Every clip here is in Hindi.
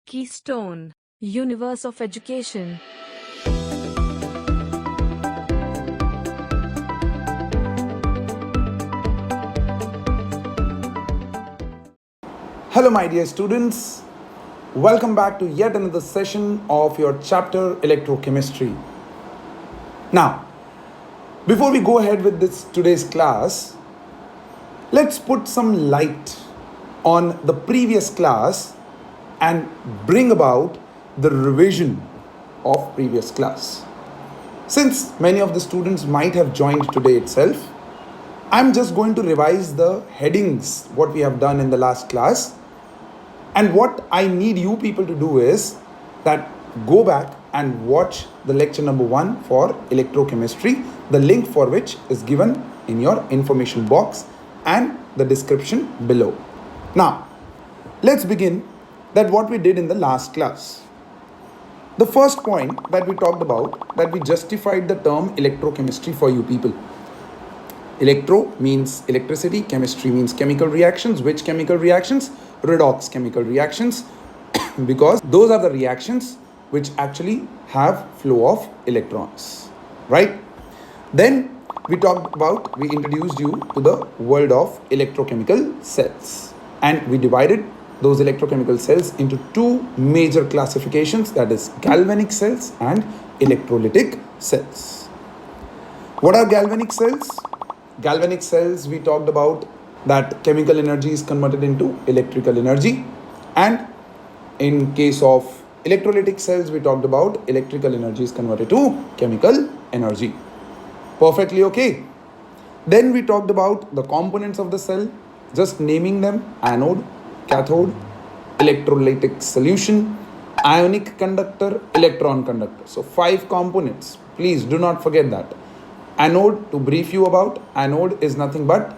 Keystone, Universe of Education. Hello my dear students, welcome back to yet another session of your chapter Electrochemistry. Now, before we go ahead with this today's class, let's put some light on the previous class and bring about the revision of previous class. Since many of the students might have joined today itself, I'm just going to revise the headings what we have done in the last class. And what I need you people to do is that go back and watch the lecture number 1 for electrochemistry, the link for which is given in your information box and the description below. Now, let's begin that what we did in the last class. The first point that we talked about, that we justified the term electrochemistry for you people. Electro means electricity, chemistry means chemical reactions. Which chemical reactions? Redox chemical reactions, because those are the reactions which actually have flow of electrons, right? Then we introduced you to the world of electrochemical cells, and we divided those electrochemical cells into two major classifications, that is galvanic cells and electrolytic cells. What are galvanic cells? Galvanic cells, we talked about that chemical energy is converted into electrical energy, and in case of electrolytic cells, we talked about electrical energy is converted to chemical energy. Perfectly okay. Then we talked about the components of the cell, just naming them: anode, cathode, electrolytic solution, ionic conductor, electron conductor. So 5 components. Please do not forget that. Anode, to brief you about, anode is nothing but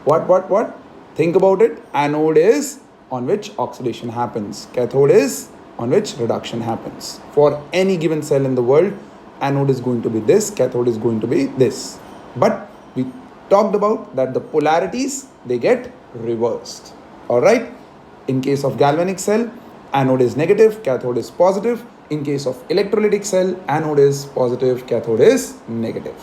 what? Think about it. Anode is on which oxidation happens. Cathode is on which reduction happens. For any given cell in the world, anode is going to be this, cathode is going to be this. But we talked about that the polarities, they get reversed. Alright? In case of galvanic cell, anode is negative, cathode is positive. In case of electrolytic cell, anode is positive, cathode is negative.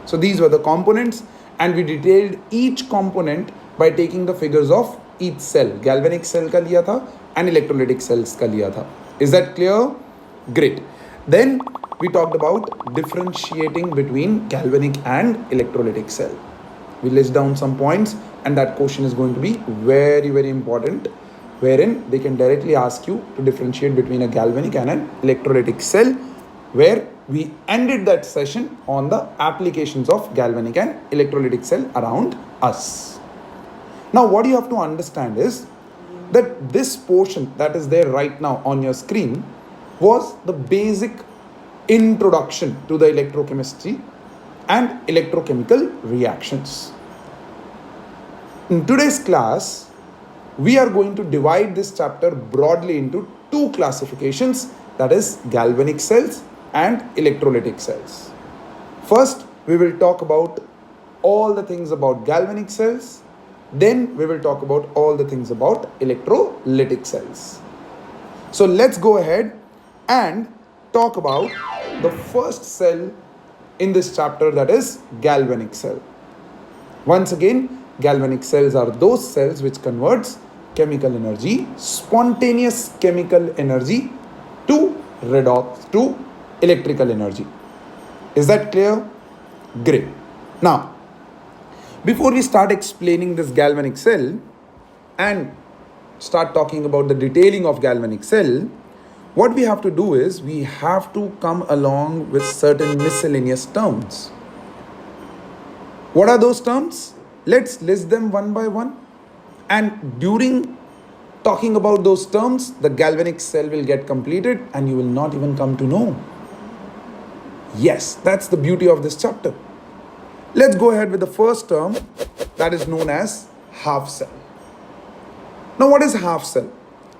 So these were the components, and we detailed each component by taking the figures of each cell. Galvanic cell ka liya tha and electrolytic cells ka liya tha. Is that clear? Great. Then we talked about differentiating between galvanic and electrolytic cell. We list down some points, and that question is going to be very, very important, wherein they can directly ask you to differentiate between a galvanic and an electrolytic cell, where we ended that session on the applications of galvanic and electrolytic cell around us. Now what you have to understand is that this portion that is there right now on your screen was the basic introduction to the electrochemistry and electrochemical reactions. In today's class, we are going to divide this chapter broadly into 2 classifications, that is galvanic cells and electrolytic cells. First, we will talk about all the things about galvanic cells. Then we will talk about all the things about electrolytic cells. So let's go ahead and talk about the first cell in this chapter, that is galvanic cell. Once again, galvanic cells are those cells which converts chemical energy, spontaneous chemical energy, to redox, to electrical energy. Is that clear? Great. Now, before we start explaining this galvanic cell and start talking about the detailing of galvanic cell, what we have to do is we have to come along with certain miscellaneous terms. What are those terms? Let's list them one by one. And during talking about those terms, the galvanic cell will get completed and you will not even come to know. Yes, that's the beauty of this chapter. Let's go ahead with the first term, that is known as half cell. Now what is half cell?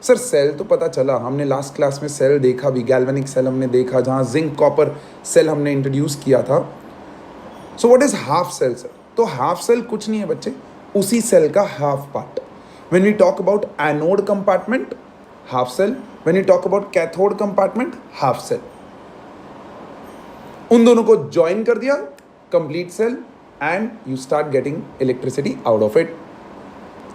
Sir cell तो पता चला, हमने लास्ट क्लास में सेल देखा भी, गैल्वेनिक सेल हमने देखा जहाँ जिंक कॉपर सेल हमने इंट्रोड्यूस किया था. So what is half cell sir? तो हाफ सेल कुछ नहीं है बच्चे, उसी सेल का half part. When we talk about anode compartment, half cell. When you talk about cathode compartment, half cell. उन दोनों को join कर दिया, complete cell, and you start getting electricity out of it.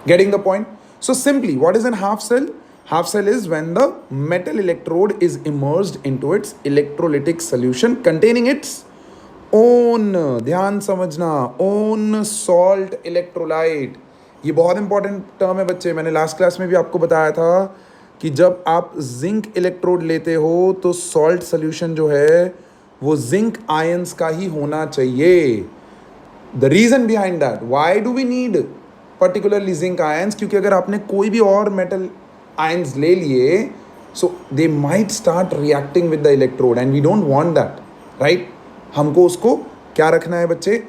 Getting the point? So simply, what is a half cell? Half cell is when the metal electrode is immersed into its electrolytic solution containing its own, ध्यान समझना, own salt electrolyte. ये बहुत इंपॉर्टेंट टर्म है बच्चे. मैंने लास्ट क्लास में भी आपको बताया था कि जब आप जिंक इलेक्ट्रोड लेते हो तो सॉल्ट सोल्यूशन जो है वो जिंक आयंस का ही होना चाहिए. The reason behind that, why do we need particularly zinc ions? क्योंकि अगर आपने कोई भी और मेटल आयंस ले लिए, so they might start reacting with the electrode and we don't want that, right? हमको उसको क्या रखना है बच्चे?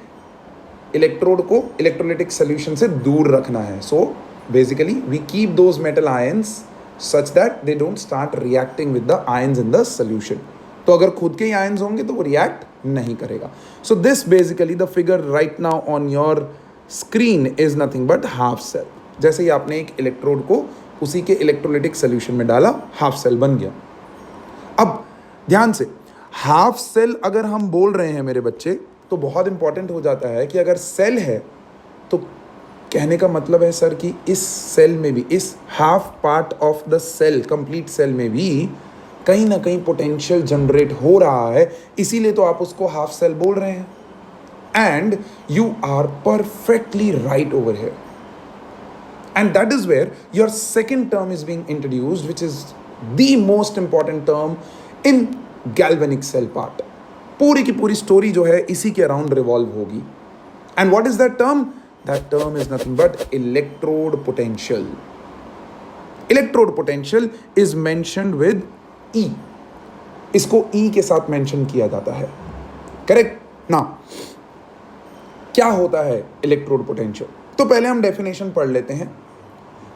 इलेक्ट्रोड को इलेक्ट्रोलिटिक सोल्यूशन से दूर रखना है. So basically we keep those metal ions such that they don't start reacting with the ions in the solution. तो अगर खुद के ही आयंस होंगे तो वो रिएक्ट नहीं करेगा. So this basically the figure right now on your screen is nothing but half cell. जैसे ही आपने एक इलेक्ट्रोड को उसी के इलेक्ट्रोलिटिक सोल्यूशन में डाला, हाफ सेल बन गया. अब ध्यान से, हाफ सेल अगर हम बोल रहे हैं मेरे बच्चे, तो बहुत इंपॉर्टेंट हो जाता है कि अगर सेल है तो कहने का मतलब है सर कि इस सेल में भी, इस half part of the cell, complete cell में भी कहीं ना कहीं पोटेंशियल जनरेट हो रहा है, इसीलिए तो आप उसको हाफ सेल बोल रहे हैं. And you are perfectly right over here. And that is where your second term is being introduced, which is the most important term in galvanic cell part. पूरी की पूरी स्टोरी जो है इसी के अराउंड रिवॉल्व होगी. And what is that term? That term is nothing but electrode potential. Electrode potential is mentioned with E. इसको E के साथ मेंशन किया जाता है. करेक्ट? ना क्या होता है इलेक्ट्रोड पोटेंशियल? तो पहले हम डेफिनेशन पढ़ लेते हैं.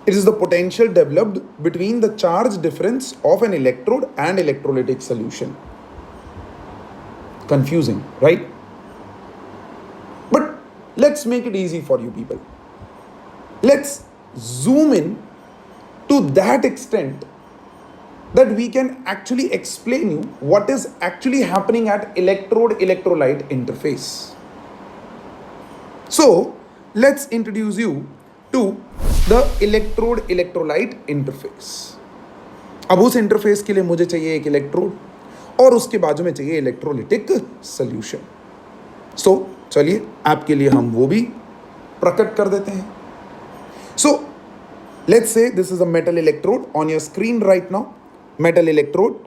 It is the potential developed between the charge difference of an electrode and electrolytic solution. Confusing, right? But let's make it easy for you people. Let's zoom in to that extent that we can actually explain you what is actually happening at electrode-electrolyte interface. So, let's introduce you to the electrode electrolyte interface. अब उस इंटरफेस के लिए मुझे चाहिए एक इलेक्ट्रोड और उसके बाजू में चाहिए इलेक्ट्रोलिटिक सोल्यूशन. सो चलिए आपके लिए हम वो भी प्रकट कर देते हैं. So let's say this is a metal electrode on your screen right now. Metal electrode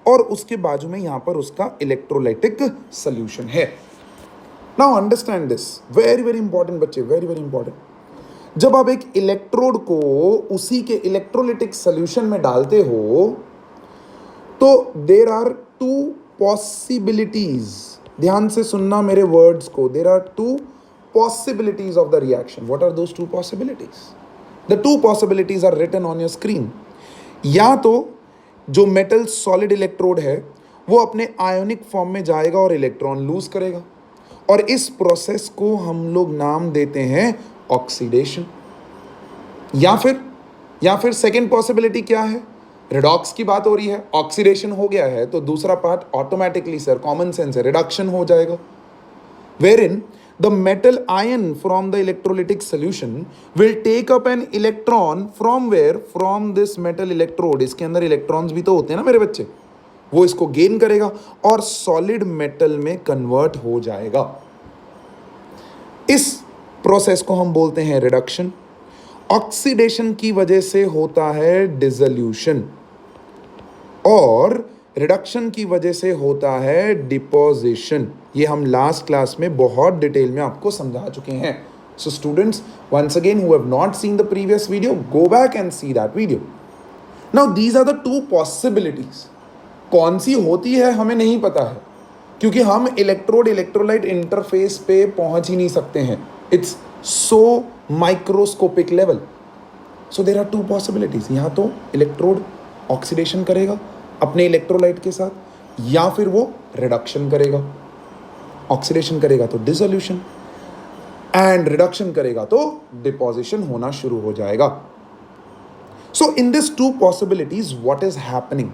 और उसके बाजू में यहां पर उसका इलेक्ट्रोलाइटिक सोल्यूशन है. Now understand this, very very important बच्चे, वेरी वेरी इंपॉर्टेंट. जब आप एक इलेक्ट्रोड को उसी के इलेक्ट्रोलिटिक सोल्यूशन में डालते हो तो देर आर टू पॉसिबिलिटीज. ध्यान से सुनना मेरे वर्ड्स को. There are two possibilities of the reaction. What are those two possibilities? The two possibilities are written on your screen. या तो जो मेटल सॉलिड इलेक्ट्रोड है वो अपने आयोनिक फॉर्म में जाएगा और इलेक्ट्रॉन लूज करेगा, और इस प्रोसेस को हम लोग नाम देते हैं ऑक्सीडेशन. या फिर सेकेंड पॉसिबिलिटी क्या है? रिडॉक्स की बात हो रही है, ऑक्सीडेशन हो गया है तो दूसरा part automatically, sir common sense है, रिडक्शन हो जाएगा. Wherein the metal ion from the electrolytic solution will take up an electron from where? From this metal electrode. इसके अंदर इलेक्ट्रॉन्स भी तो होते हैं ना मेरे बच्चे. वो इसको गेन करेगा और सॉलिड मेटल में कन्वर्ट हो जाएगा. इस प्रोसेस को हम बोलते हैं रिडक्शन. ऑक्सीडेशन की वजह से होता है डिसोल्यूशन और रिडक्शन की वजह से होता है डिपोजिशन. ये हम लास्ट क्लास में बहुत डिटेल में आपको समझा चुके हैं. So students, once again who have not seen the previous video, go back and see that video. Now these are the two possibilities. कौन सी होती है हमें नहीं पता है, क्योंकि हम इलेक्ट्रोड इलेक्ट्रोलाइट इंटरफेस पे पहुंच ही नहीं सकते हैं. It's so microscopic level. So there are two possibilities. यहाँ तो इलेक्ट्रोड ऑक्सीडेशन करेगा अपने इलेक्ट्रोलाइट के साथ, या फिर वो रिडक्शन करेगा. ऑक्सीडेशन करेगा तो डिसोल्यूशन, एंड रिडक्शन करेगा तो डिपोजिशन होना शुरू हो जाएगा. So in these two possibilities, what is happening?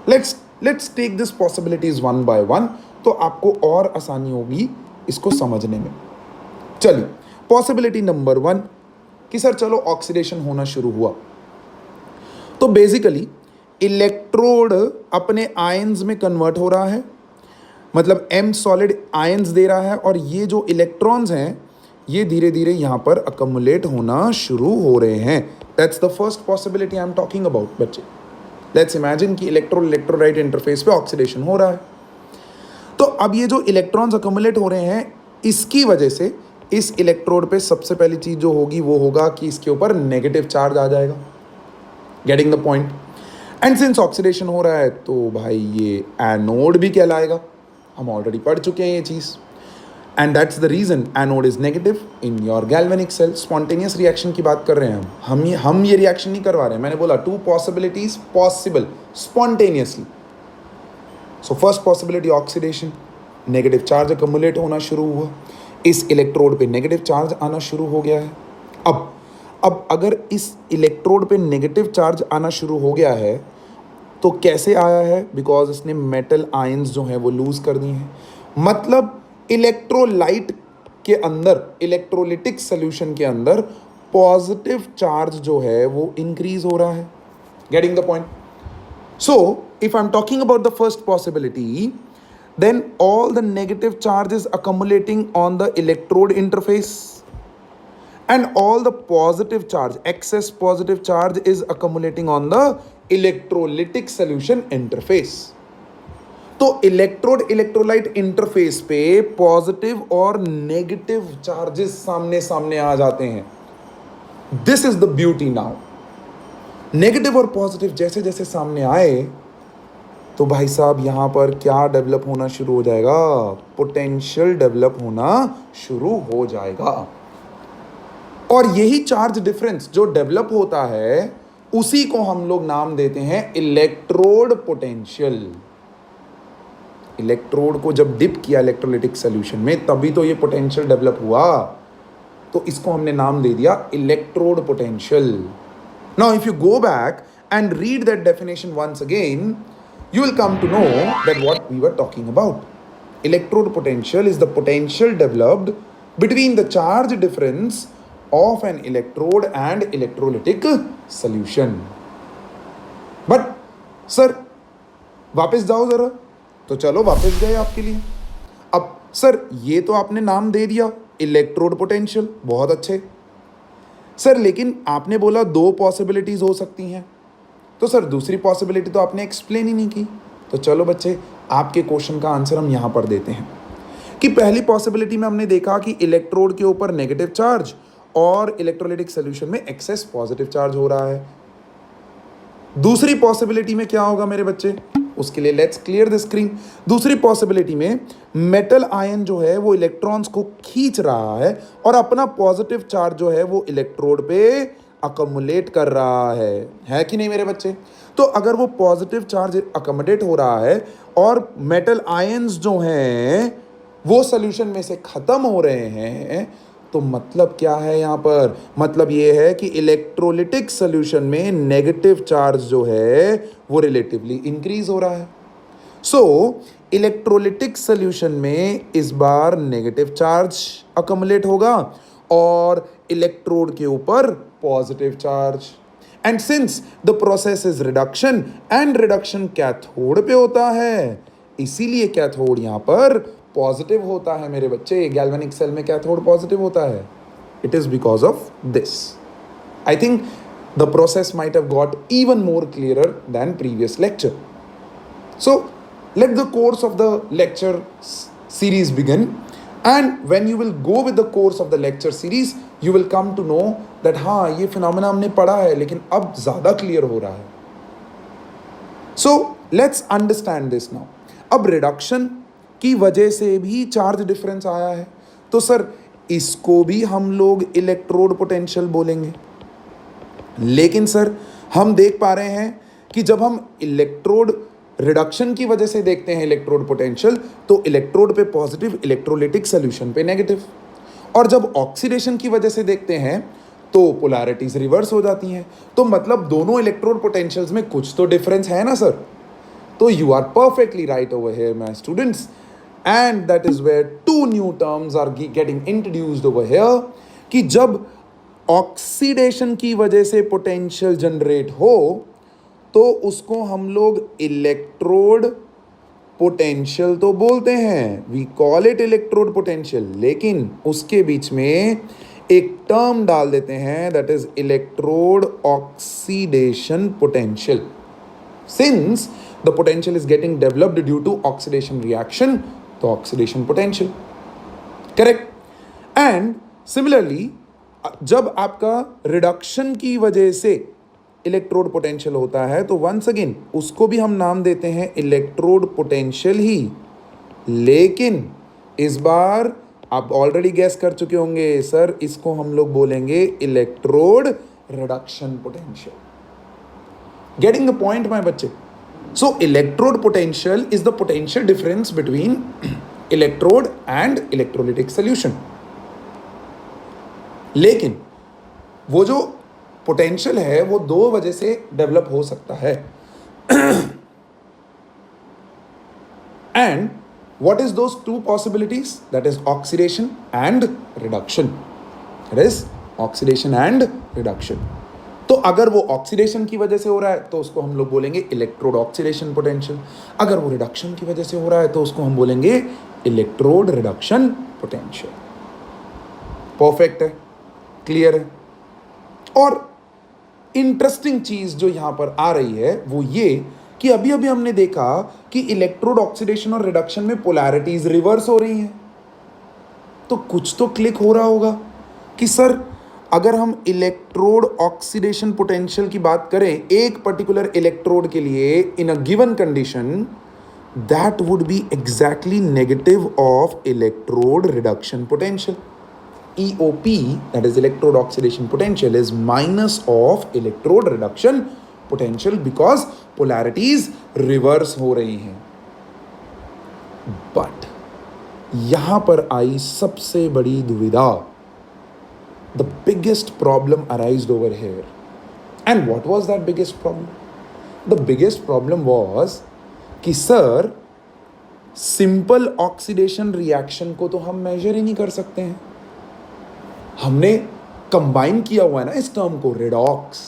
Let's take this possibilities one by one, तो आपको और आसानी होगी इसको समझने में. चलिए, पॉसिबिलिटी नंबर 1 कि सर चलो ऑक्सीडेशन होना शुरू हुआ. तो बेसिकली इलेक्ट्रोड अपने आयंस में कन्वर्ट हो रहा है, मतलब एम सॉलिड आयंस दे रहा है, और ये जो इलेक्ट्रॉन्स हैं ये धीरे धीरे यहाँ पर अकमुलेट होना शुरू हो रहे हैं. That's the first possibility I am talking about बच्चे. लेट्स इमेजिन कि इलेक्ट्रोलाइट इंटरफेस पे ऑक्सीडेशन हो रहा है. तो अब ये जो इलेक्ट्रॉन्स अकमुलेट हो रहे हैं, इसकी वजह से इस इलेक्ट्रोड पे सबसे पहली चीज जो होगी वो होगा कि इसके ऊपर नेगेटिव चार्ज आ जाएगा. Getting the point. And since oxidation हो रहा है तो भाई ये एनोड भी कहलाएगा. हम ऑलरेडी पढ़ चुके हैं ये चीज. And that's the reason anode is negative in your galvanic cell. Spontaneous reaction की बात कर रहे हैं हम ये रिएक्शन नहीं करवा रहे हैं. मैंने बोला 2 possibilities possible spontaneously. So first possibility oxidation, negative charge accumulate होना शुरू हुआ, इस इलेक्ट्रोड पे नेगेटिव चार्ज आना शुरू हो गया है. अब अगर इस इलेक्ट्रोड पे नेगेटिव चार्ज आना शुरू हो गया है तो कैसे आया है? बिकॉज इसने मेटल आयंस जो हैं वो लूज कर दिए हैं. मतलब इलेक्ट्रोलाइट के अंदर, इलेक्ट्रोलिटिक सॉल्यूशन के अंदर पॉजिटिव चार्ज जो है वो इंक्रीज हो रहा है. Getting the point. So if I'm talking about the first possibility, then all the negative charge is accumulating on the electrode interface, and all the positive charge, excess positive charge, is accumulating on the electrolytic solution interface. तो इलेक्ट्रोड इलेक्ट्रोलाइट इंटरफेस पे पॉजिटिव और नेगेटिव चार्जेस सामने सामने आ जाते हैं. This is the beauty. Now negative और पॉजिटिव जैसे जैसे सामने आए तो भाई साहब यहाँ पर क्या डेवलप होना शुरू हो जाएगा? पोटेंशियल डेवलप होना शुरू हो जाएगा. और यही चार्ज डिफरेंस जो डेवलप होता है उसी को हम लोग नाम देते हैं इलेक्ट्रोड पोटेंशियल. इलेक्ट्रोड को जब डिप किया इलेक्ट्रोलिटिक सॉल्यूशन में तभी तो ये पोटेंशियल डेवलप हुआ. तो इसको हमने नाम दे दिया electrode potential. Now if you go back and read that definition once again, you will come to know that what we were talking about. Electrode potential is the potential developed between the charge difference of an electrode and electrolytic solution. But sir वापस जाओ जरा. तो चलो वापस गए आपके लिए. अब सर ये तो आपने नाम दे दिया इलेक्ट्रोड पोटेंशियल, बहुत अच्छे सर, लेकिन आपने बोला 2 पॉसिबिलिटीज हो सकती हैं. तो सर दूसरी पॉसिबिलिटी तो आपने एक्सप्लेन ही नहीं की. तो चलो बच्चे आपके क्वेश्चन का आंसर हम यहाँ पर देते हैं कि पहली पॉसिबिलिटी में हमने देखा कि इलेक्ट्रोड के ऊपर नेगेटिव चार्ज और इलेक्ट्रोलाइटिक सॉल्यूशन में एक्सेस पॉजिटिव चार्ज हो रहा है. दूसरी पॉसिबिलिटी में क्या होगा मेरे बच्चे? उसके लिए लेट्स क्लियर द स्क्रीन. दूसरी पॉसिबिलिटी में मेटल आयन जो है वो इलेक्ट्रॉन्स को खींच रहा है और अपना पॉजिटिव चार्ज जो है वो इलेक्ट्रोड पे अकोमोडेट कर रहा है कि नहीं मेरे बच्चे? तो अगर वो पॉजिटिव चार्ज अकोमोडेट हो रहा है और मेटल आयंस जो हैं वो सॉल्यूशन में से खत्म हो रहे हैं, तो मतलब क्या है यहाँ पर? मतलब ये है कि इलेक्ट्रोलिटिक सॉल्यूशन में नेगेटिव चार्ज जो है वो रिलेटिवली इंक्रीज हो रहा है. सो इलेक्ट्रोलिटिक सॉल्यूशन में इस बार नेगेटिव चार्ज अकोमोडेट होगा और इलेक्ट्रोड के ऊपर positive charge. And since the process is reduction and reduction cathode पे होता है, इसीलिए कैथोड यहां पर पॉजिटिव होता है मेरे बच्चे. गैल्वेनिक सेल में कैथोड पॉजिटिव होता है. It is because of this. I think the process might have got even more clearer than previous lecture. So let the course of the lecture series begin. And when you will go with the course of the lecture series, you will come to know that हाँ ये फिनोमेना हमने पढ़ा है लेकिन अब ज़्यादा क्लियर हो रहा है. So let's understand this now. अब रिडक्शन की वजह से भी चार्ज डिफरेंस आया है, तो सर इसको भी हम लोग इलेक्ट्रोड पोटेंशियल बोलेंगे. लेकिन सर हम देख पा रहे हैं कि जब हम इलेक्ट्रोड रिडक्शन की वजह से देखते हैं इलेक्ट्रोड पोटेंशियल, तो इलेक्ट्रोड पे पॉजिटिव, इलेक्ट्रोलिटिक सॉल्यूशन पे नेगेटिव. और जब ऑक्सीडेशन की वजह से देखते हैं तो पोलैरिटीज रिवर्स हो जाती हैं। तो मतलब दोनों इलेक्ट्रोड पोटेंशियल्स में कुछ तो डिफरेंस है ना सर। तो you are perfectly right over here my students, and that is where two new terms are getting introduced over here कि जब ऑक्सीडेशन की वजह से पोटेंशियल जनरेट हो तो उसको हम लोग इलेक्ट्रोड पोटेंशियल तो बोलते हैं, we call it electrode potential, लेकिन उसके बीच में एक टर्म डाल देते हैं that is electrode oxidation potential, since the potential is getting developed due to oxidation reaction, तो oxidation potential, correct. And similarly जब आपका रिडक्शन की वजह से इलेक्ट्रोड पोटेंशियल होता है तो वंस अगेन उसको भी हम नाम देते हैं इलेक्ट्रोड पोटेंशियल ही, लेकिन इस बार आप ऑलरेडी गैस कर चुके होंगे सर इसको हम लोग बोलेंगे electrode reduction potential. Getting the point my बच्चे? So electrode potential is the potential difference between electrode and electrolytic solution. लेकिन वो जो पोटेंशियल है वो दो वजह से डेवलप हो सकता है। And what is those two possibilities? That is oxidation and reduction. That is oxidation and reduction. तो अगर वो ऑक्सीडेशन की वजह से हो रहा है तो उसको हम लोग बोलेंगे इलेक्ट्रोड ऑक्सीडेशन पोटेंशियल, अगर वो रिडक्शन की वजह से हो रहा है तो उसको हम बोलेंगे इलेक्ट्रोड रिडक्शन पोटेंशियल। परफेक्ट है, क्लियर है। और इंटरेस्टिंग चीज जो यहां पर आ रही है वो ये कि अभी अभी हमने देखा कि इलेक्ट्रोड ऑक्सीडेशन और रिडक्शन में पोलैरिटीज रिवर्स हो रही हैं, तो कुछ तो क्लिक हो रहा होगा कि सर अगर हम इलेक्ट्रोड ऑक्सीडेशन पोटेंशियल की बात करें एक पर्टिकुलर इलेक्ट्रोड के लिए in a given condition, that would be exactly negative of electrode reduction potential. EOP, that is electrode oxidation potential, is minus of electrode reduction potential because polarities reverse हो रही हैं। But यहां पर आई सबसे बड़ी दुविधा। The biggest problem arised over here. And what was that biggest problem? The biggest problem was कि सर सिंपल ऑक्सीडेशन रिएक्शन को तो हम मेजर ही नहीं कर सकते हैं, हमने कंबाइन किया हुआ है ना इस टर्म को, redox.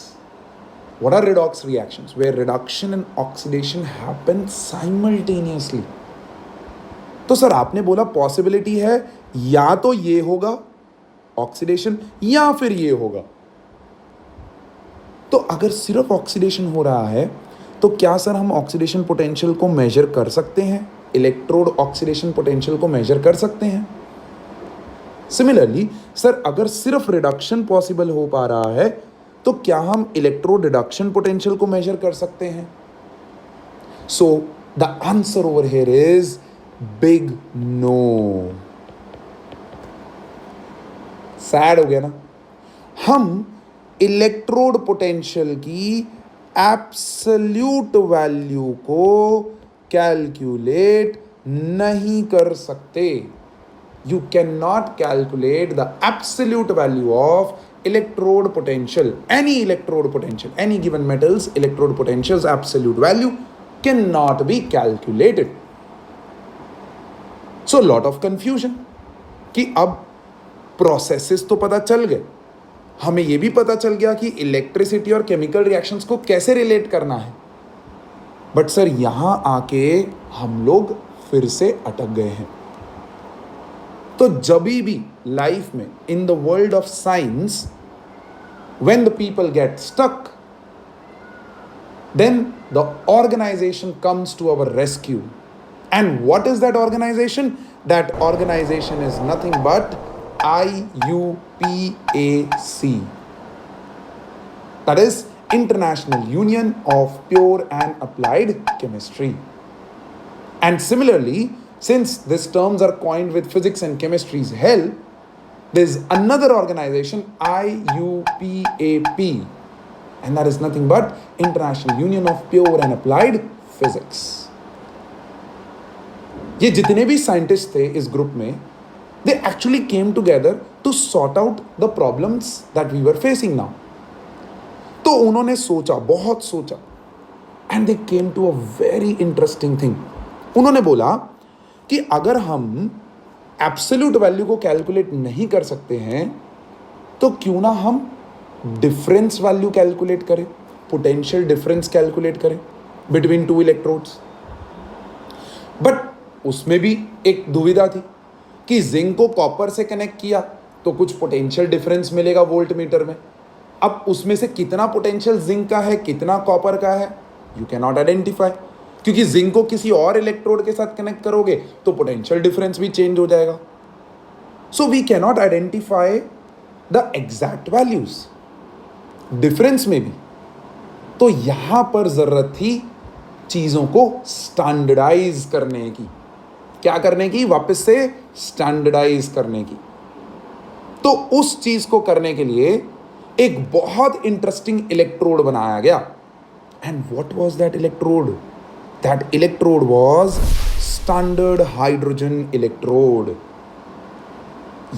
What are redox reactions? Where reduction and oxidation happen simultaneously. तो सर आपने बोला पॉसिबिलिटी है या तो ये होगा ऑक्सीडेशन या फिर ये होगा। तो अगर सिर्फ ऑक्सीडेशन हो रहा है तो क्या सर हम ऑक्सीडेशन पोटेंशियल को मेजर कर सकते हैं, इलेक्ट्रोड ऑक्सीडेशन पोटेंशियल को मेजर कर सकते हैं? सिमिलरली सर अगर सिर्फ रिडक्शन पॉसिबल हो पा रहा है तो क्या हम इलेक्ट्रोड रिडक्शन पोटेंशियल को मेजर कर सकते हैं? So the answer over here is big no. Sad हो गया ना। हम इलेक्ट्रोड पोटेंशियल की एब्सोल्यूट वैल्यू को कैलकुलेट नहीं कर सकते। You cannot calculate the absolute value of electrode potential. Any electrode potential, any given metal's electrode potential's absolute value cannot be calculated. So lot of confusion कि अब processes तो पता चल गए, हमें ये भी पता चल गया कि इलेक्ट्रिसिटी और केमिकल रिएक्शंस को कैसे रिलेट करना है, बट सर यहां आके हम लोग फिर से अटक गए हैं। तो जभी भी लाइफ में in the world of science when the people get stuck, then the organisation comes to our rescue. And what is that organisation? That organisation is nothing but IUPAC, that is International Union of Pure and Applied Chemistry. And similarly, since these terms are coined with physics and chemistry's help, there is another organization, IUPAP, and that is nothing but International Union of Pure and Applied Physics. ये जितने भी साइंटिस्ट थे इस ग्रुप में, They actually came together to sort out the problems that we were facing now. तो उन्होंने सोचा, बहुत सोचा, and they came to a very interesting thing. उन्होंने बोला कि अगर हम एब्सोल्यूट वैल्यू को कैलकुलेट नहीं कर सकते हैं तो क्यों ना हम डिफरेंस वैल्यू कैलकुलेट करें, पोटेंशियल डिफरेंस कैलकुलेट करें बिटवीन टू इलेक्ट्रोड्स. बट उसमें भी एक दुविधा थी कि जिंक को कॉपर से कनेक्ट किया तो कुछ पोटेंशियल डिफरेंस मिलेगा वोल्ट मीटर में. अब उसमें से कितना पोटेंशियल जिंक का है, कितना कॉपर का है, यू कैन नॉट आइडेंटिफाई, क्योंकि जिंक को किसी और इलेक्ट्रोड के साथ कनेक्ट करोगे तो पोटेंशियल डिफरेंस भी चेंज हो जाएगा. So we can not identify the exact values difference में भी. तो यहां पर जरूरत थी चीजों को स्टैंडर्डाइज करने की. क्या करने की? वापस से स्टैंडर्डाइज करने की. तो उस चीज को करने के लिए एक बहुत इंटरेस्टिंग इलेक्ट्रोड बनाया गया. And what was that electrode? That electrode was standard hydrogen electrode.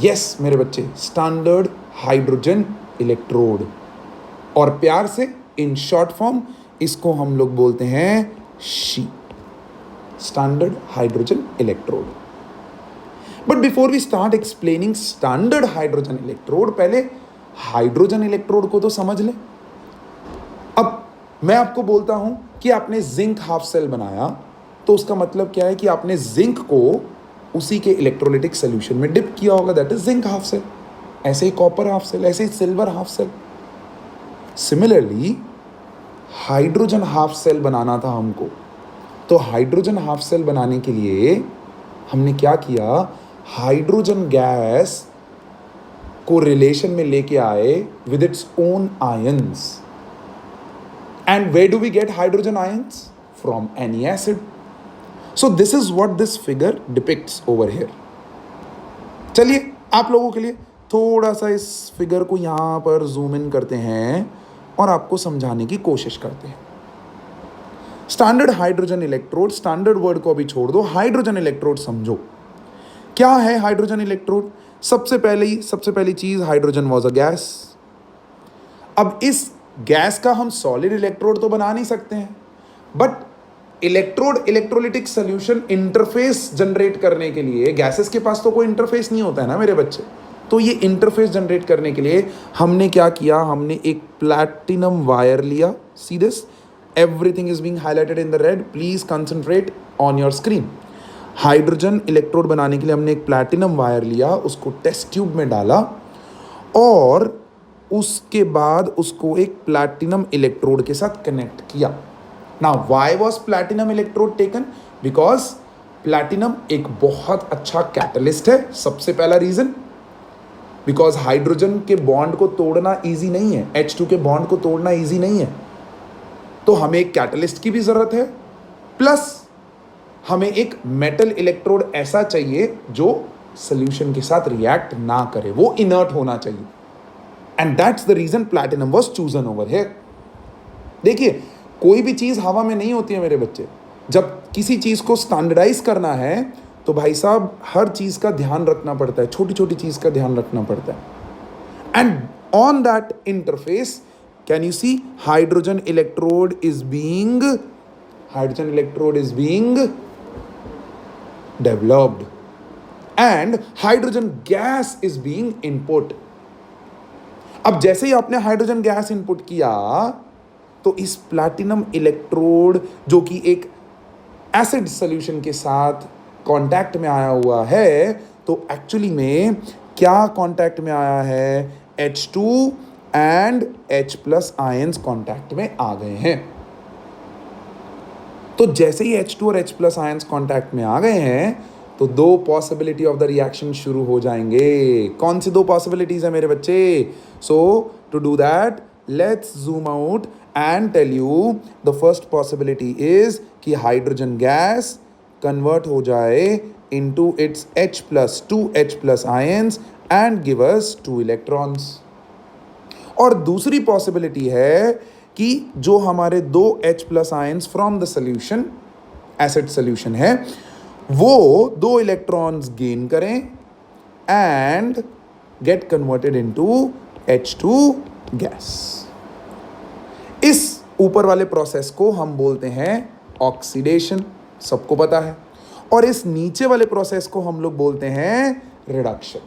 Yes मेरे बच्चे, स्टैंडर्ड हाइड्रोजन इलेक्ट्रोड. और प्यार से इन शॉर्ट फॉर्म इसको हम लोग बोलते हैं SHE, standard hydrogen electrode. But before we start explaining standard hydrogen electrode, पहले हाइड्रोजन इलेक्ट्रोड को तो समझ लें. अब मैं आपको बोलता हूं कि आपने जिंक हाफ सेल बनाया, तो उसका मतलब क्या है कि आपने जिंक को उसी के इलेक्ट्रोलिटिक सोल्यूशन में डिप किया होगा, that is zinc half cell. ऐसे ही कॉपर हाफ सेल, ऐसे ही silver half cell. Similarly hydrogen half cell बनाना था हमको. तो हाइड्रोजन हाफ सेल बनाने के लिए हमने क्या किया? हाइड्रोजन गैस को रिलेशन में लेके आए with its own ions. And where do we get hydrogen ions? From any acid. So this is what this figure depicts over here. चलिए आप लोगों के लिए थोड़ा सा इस फिगर को यहां पर जूम इन करते हैं और आपको समझाने की कोशिश करते हैं. Standard hydrogen electrode, standard word को अभी छोड़ दो, हाइड्रोजन इलेक्ट्रोड समझो. क्या है हाइड्रोजन इलेक्ट्रोड? सबसे पहली चीज, हाइड्रोजन वाज अ गैस. अब इस गैस का हम सॉलिड इलेक्ट्रोड तो बना नहीं सकते हैं, but electrode electrolytic solution interface generate करने के लिए, गैसेस के पास तो कोई इंटरफेस नहीं होता है ना मेरे बच्चे. तो ये इंटरफेस जनरेट करने के लिए हमने क्या किया? हमने एक प्लैटिनम वायर लिया. See this, everything is being highlighted in the red, please concentrate on your screen. Hydrogen electrode बनाने के लिए हमने एक प्लैटिनम वायर लिया, उसको टेस्ट ट्यूब में डाला और उसके बाद उसको एक प्लैटिनम इलेक्ट्रोड के साथ कनेक्ट किया. Now why was platinum electrode taken? Because platinum एक बहुत अच्छा कैटलिस्ट है. सबसे पहला रीजन, बिकॉज हाइड्रोजन के बॉन्ड को तोड़ना ईजी नहीं है, H2 के बॉन्ड को तोड़ना ईजी नहीं है. तो हमें एक कैटलिस्ट की भी जरूरत है, प्लस हमें एक मेटल इलेक्ट्रोड ऐसा चाहिए जो सोल्यूशन के साथ रिएक्ट ना करे, वो इनर्ट होना चाहिए. And that's the reason platinum was chosen over here. देखिए, कोई भी चीज हवा में नहीं होती है मेरे बच्चे. जब किसी चीज को स्टैंडर्डाइज करना है तो भाई साहब हर चीज का ध्यान रखना पड़ता है, छोटी छोटी चीज का ध्यान रखना पड़ता है. And on that interface, can you see, hydrogen electrode is being developed and hydrogen gas is being input. अब जैसे ही आपने हाइड्रोजन गैस इनपुट किया तो इस प्लैटिनम इलेक्ट्रोड जो कि एक एसिड सॉल्यूशन के साथ कांटेक्ट में आया हुआ है, तो एक्चुअली में क्या कांटेक्ट में आया है? H2 and H+ ions contact में आ गए हैं. तो जैसे ही H2 और H+ आयंस कांटेक्ट में आ गए हैं तो दो पॉसिबिलिटी ऑफ द रिएक्शन शुरू हो जाएंगे. कौन सी दो पॉसिबिलिटीज है मेरे बच्चे? So to do that let's zoom out and tell you. The first possibility is कि हाइड्रोजन गैस कन्वर्ट हो जाए into its H+, 2H+ ions and give us 2 electrons. और दूसरी पॉसिबिलिटी है कि जो हमारे 2 H+ ions from the solution, acid solution है, वो 2 इलेक्ट्रॉन्स गेन करें and get converted into H2 gas. इस ऊपर वाले प्रोसेस को हम बोलते हैं ऑक्सीडेशन, सबको पता है, और इस नीचे वाले प्रोसेस को हम लोग बोलते हैं रिडक्शन.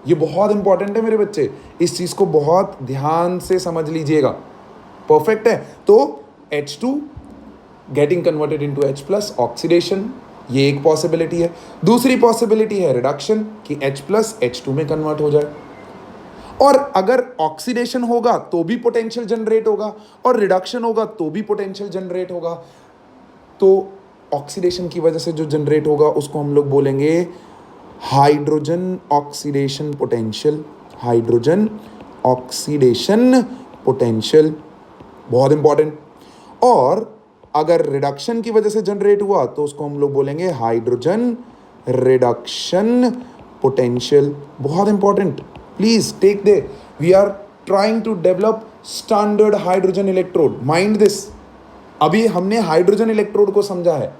ये बहुत इंपॉर्टेंट है मेरे बच्चे, इस चीज को बहुत ध्यान से समझ लीजिएगा. परफेक्ट है. तो H2 getting converted into H plus, oxidation, ये एक पॉसिबिलिटी है. दूसरी पॉसिबिलिटी है रिडक्शन, कि H प्लस H2 में कन्वर्ट हो जाए. और अगर ऑक्सीडेशन होगा तो भी पोटेंशियल जनरेट होगा, और रिडक्शन होगा तो भी पोटेंशियल जनरेट होगा. तो ऑक्सीडेशन की वजह से जो जनरेट होगा उसको हम लोग बोलेंगे hydrogen oxidation potential. Hydrogen oxidation potential, बहुत इंपॉर्टेंट. और अगर रिडक्शन की वजह से जनरेट हुआ तो उसको हम लोग बोलेंगे हाइड्रोजन रिडक्शन पोटेंशियल, बहुत important. Please take they. We are trying to develop standard hydrogen electrode. Mind this. अभी हमने हाइड्रोजन इलेक्ट्रोड को समझा है,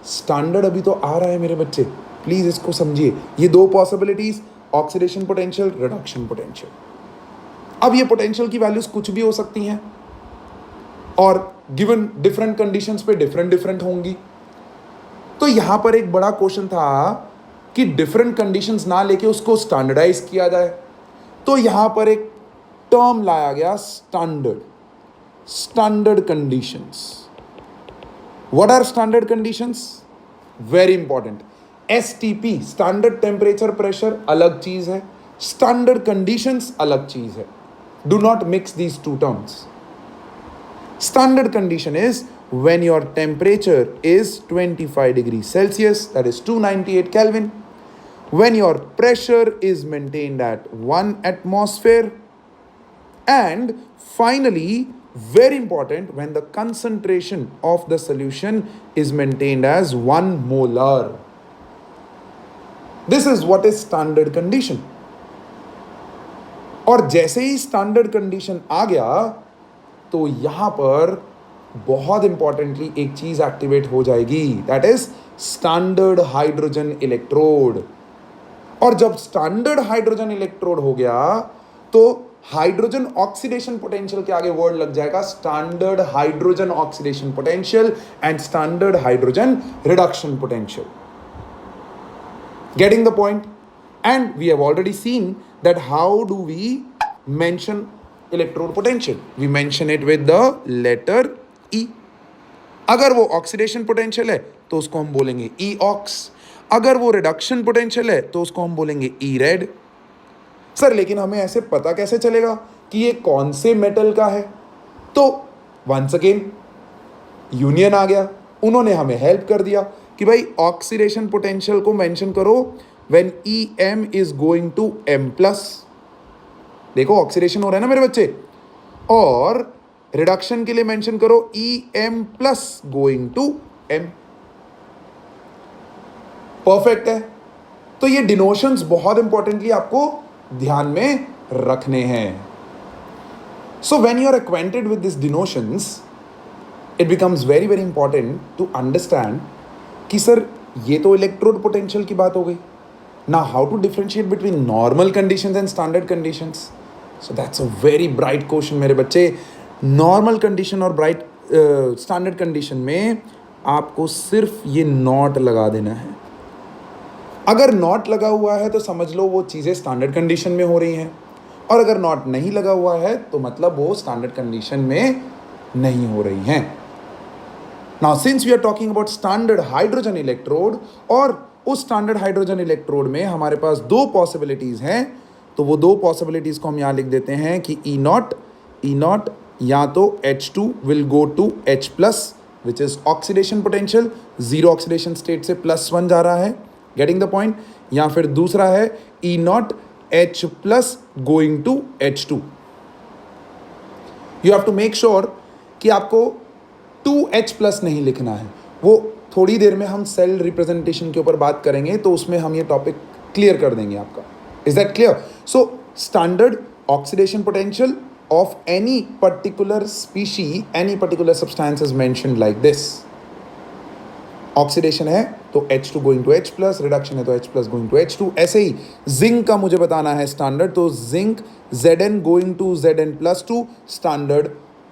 स्टैंडर्ड अभी तो आ रहा है मेरे बच्चे. प्लीज इसको समझिए. ये दो possibilities, oxidation potential, reduction potential. अब ये पोटेंशियल की वैल्यूज कुछ भी हो सकती हैं, और गिवन डिफरेंट कंडीशंस पे डिफरेंट होंगी. तो यहां पर एक बड़ा क्वेश्चन था कि डिफरेंट कंडीशंस ना लेके उसको स्टैंडर्डाइज किया जाए. तो यहां पर एक टर्म लाया गया, standard conditions. What are standard conditions? Very important. STP standard temperature pressure अलग चीज है, स्टैंडर्ड कंडीशंस अलग चीज है. Do not mix these two terms. Standard condition is when your temperature is 25 degrees Celsius, that is 298 Kelvin, when your pressure is maintained at 1 atmosphere, and finally, very important, when the concentration of the solution is maintained as 1 molar. This is what is standard condition. और जैसे ही standard condition आ गया तो यहां पर बहुत इंपॉर्टेंटली एक चीज एक्टिवेट हो जाएगी, that is standard hydrogen electrode. और जब स्टैंडर्ड हाइड्रोजन इलेक्ट्रोड हो गया तो हाइड्रोजन ऑक्सीडेशन पोटेंशियल के आगे वर्ड लग जाएगा standard hydrogen oxidation potential and standard hydrogen reduction potential. Getting the point? And we have already seen that how do we mention electrode potential. We mention it with the letter E. अगर वो ऑक्सीडेशन पोटेंशियल है तो उसको हम बोलेंगे E ऑक्स. अगर वो रिडक्शन पोटेंशियल है तो उसको हम बोलेंगे E रेड. सर लेकिन हमें ऐसे पता कैसे चलेगा कि ये कौन से मेटल का है? तो वंस अगेन यूनियन आ गया, उन्होंने हमें हेल्प कर दिया कि भाई ऑक्सीडेशन पोटेंशियल को मेंशन करो when EM is going to M plus. देखो ऑक्सीडेशन हो रहा है ना मेरे बच्चे. और रिडक्शन के लिए मेंशन करो EM plus going to M. Perfect है. तो ये डिनोशंस बहुत इंपॉर्टेंटली आपको ध्यान में रखने हैं. So when you are acquainted with this denotations, it becomes very very important to understand कि सर ये तो इलेक्ट्रोड पोटेंशियल की बात हो गई. Now, how to differentiate between normal conditions and standard conditions? So that's a very bright question मेरे बच्चे. Normal condition और bright standard condition में आपको सिर्फ ये नॉट लगा देना है. अगर नॉट लगा हुआ है तो समझ लो वो चीज़ें स्टैंडर्ड कंडीशन में हो रही हैं, और अगर नॉट नहीं लगा हुआ है तो मतलब वो स्टैंडर्ड कंडीशन में नहीं हो रही हैं. Now, since we are talking about standard hydrogen electrode, और उस स्टैंडर्ड हाइड्रोजन इलेक्ट्रोड में हमारे पास दो पॉसिबिलिटीज हैं, तो वो दो पॉसिबिलिटीज को हम यहाँ लिख देते हैं कि E नॉट या तो H2 will go to H plus which is oxidation potential, zero oxidation state से +1 जा रहा है. Getting the point? या फिर दूसरा है E naught H plus going to H2. You have to make sure कि आपको 2H प्लस नहीं लिखना है. वो थोड़ी देर में हम सेल रिप्रेजेंटेशन के ऊपर बात करेंगे तो उसमें हम ये टॉपिक क्लियर कर देंगे आपका. Is that clear? So standard oxidation potential of any particular species, any particular substance is mentioned like this. Oxidation है तो H2 going to H plus, reduction है तो H plus going to H2। ऐसे ही जिंक का मुझे बताना है स्टैंडर्ड, तो zinc Zn going to Zn plus 2 standard.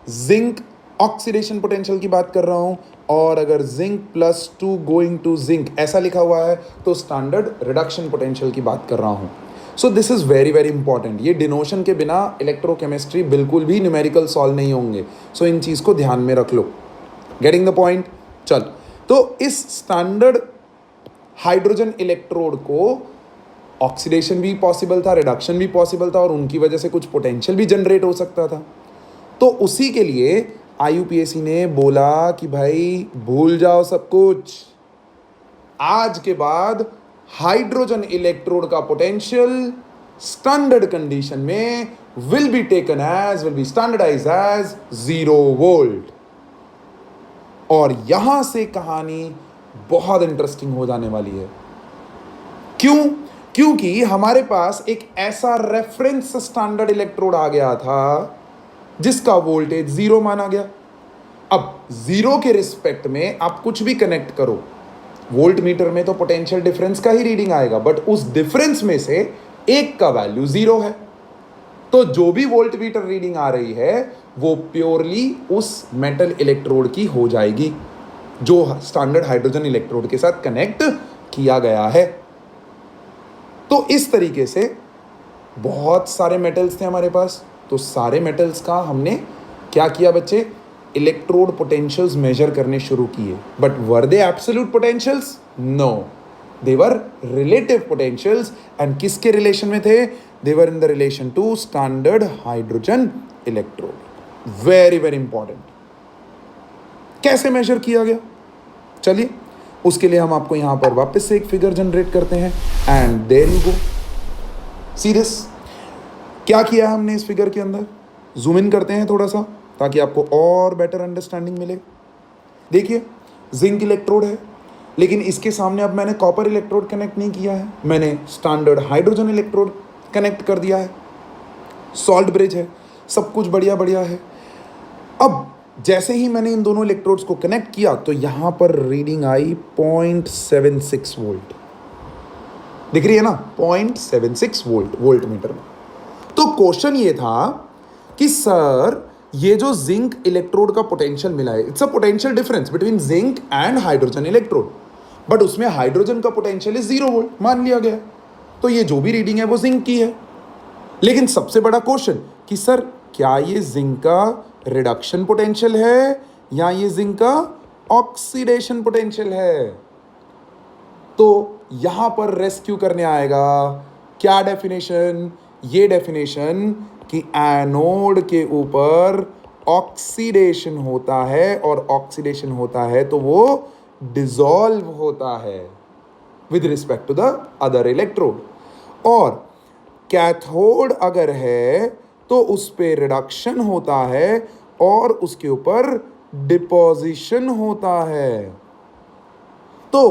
Zinc oxidation potential की बात कर रहा हूं, और अगर zinc plus 2 going to zinc ऐसा लिखा हुआ है तो स्टैंडर्ड रिडक्शन पोटेंशियल की बात कर रहा हूं। सो this is very very important. ये डिनोशन के बिना इलेक्ट्रोकेमिस्ट्री बिल्कुल भी न्यूमेरिकल सॉल्व नहीं होंगे। सो इन चीज को ध्यान में रख लो। Getting the point? चल, तो इस स्टैंडर्ड हाइड्रोजन इलेक्ट्रोड को ऑक्सीडेशन भी पॉसिबल था, रिडक्शन भी पॉसिबल था, और उनकी वजह से कुछ पोटेंशियल भी जनरेट हो सकता था। तो उसी के लिए आईयूपीएसी ने बोला कि भाई भूल जाओ सब कुछ, आज के बाद हाइड्रोजन इलेक्ट्रोड का पोटेंशियल स्टैंडर्ड कंडीशन में will be standardise as 0 volt. और यहां से कहानी बहुत इंटरेस्टिंग हो जाने वाली है। क्यों? क्योंकि हमारे पास एक ऐसा रेफरेंस स्टैंडर्ड इलेक्ट्रोड आ गया था जिसका वोल्टेज 0 माना गया। अब 0 के रिस्पेक्ट में आप कुछ भी कनेक्ट करो, वोल्ट मीटर में तो पोटेंशियल डिफरेंस का ही रीडिंग आएगा, बट उस डिफरेंस में से एक का वैल्यू 0 है। तो जो भी वोल्ट मीटर रीडिंग आ रही है वो प्योरली उस मेटल इलेक्ट्रोड की हो जाएगी जो स्टैंडर्ड हाइड्रोजन इलेक्ट्रोड के साथ कनेक्ट किया गया है। तो इस तरीके से बहुत सारे मेटल्स थे हमारे पास, तो सारे मेटल्स का हमने क्या किया बच्चे? इलेक्ट्रोड पोटेंशियल्स मेजर करने शुरू किए। But were they absolute potentials? No, they were relative potentials. And किसके रिलेशन में थे? They were in the relation to standard hydrogen electrode. Very very important. कैसे मेजर किया गया? चलिए उसके लिए हम आपको यहां पर वापस से एक फिगर जनरेट करते हैं, and there you go. See this, क्या किया हमने इस फिगर के अंदर? जूम इन करते हैं थोड़ा सा ताकि आपको और बेटर अंडरस्टैंडिंग मिले। देखिए जिंक इलेक्ट्रोड है, लेकिन इसके सामने अब मैंने कॉपर इलेक्ट्रोड कनेक्ट नहीं किया है, मैंने स्टैंडर्ड हाइड्रोजन इलेक्ट्रोड कनेक्ट कर दिया है। सॉल्ट ब्रिज है, सब कुछ बढ़िया बढ़िया है। अब जैसे ही मैंने इन दोनों इलेक्ट्रोड्स को कनेक्ट किया तो यहां पर रीडिंग आई 0.76 वोल्ट। दिख रही है ना? 0.76 वोल्ट वोल्ट मीटर में। तो क्वेश्चन ये था कि सर ये जो जिंक इलेक्ट्रोड का पोटेंशियल मिला है, it's a potential difference between zinc and hydrogen electrode, but उसमें हाइड्रोजन का पोटेंशियल है 0 वोल्ट मान लिया गया। तो ये जो भी रीडिंग है वो जिंक की है। लेकिन सबसे बड़ा क्वेश्चन कि सर क्या ये जिंक का रिडक्शन पोटेंशियल है या ये जिंक का ऑक्सीडेशन पोटेंशियल है? तो यहां पर रेस्क्यू करने आएगा क्या डेफिनेशन? ये डेफिनेशन कि एनोड के ऊपर ऑक्सीडेशन होता है, और ऑक्सीडेशन होता है तो वो डिसॉल्व होता है with respect to the other electrode, और कैथोड अगर है तो उस पे रिडक्शन होता है और उसके ऊपर डिपोजिशन होता है। तो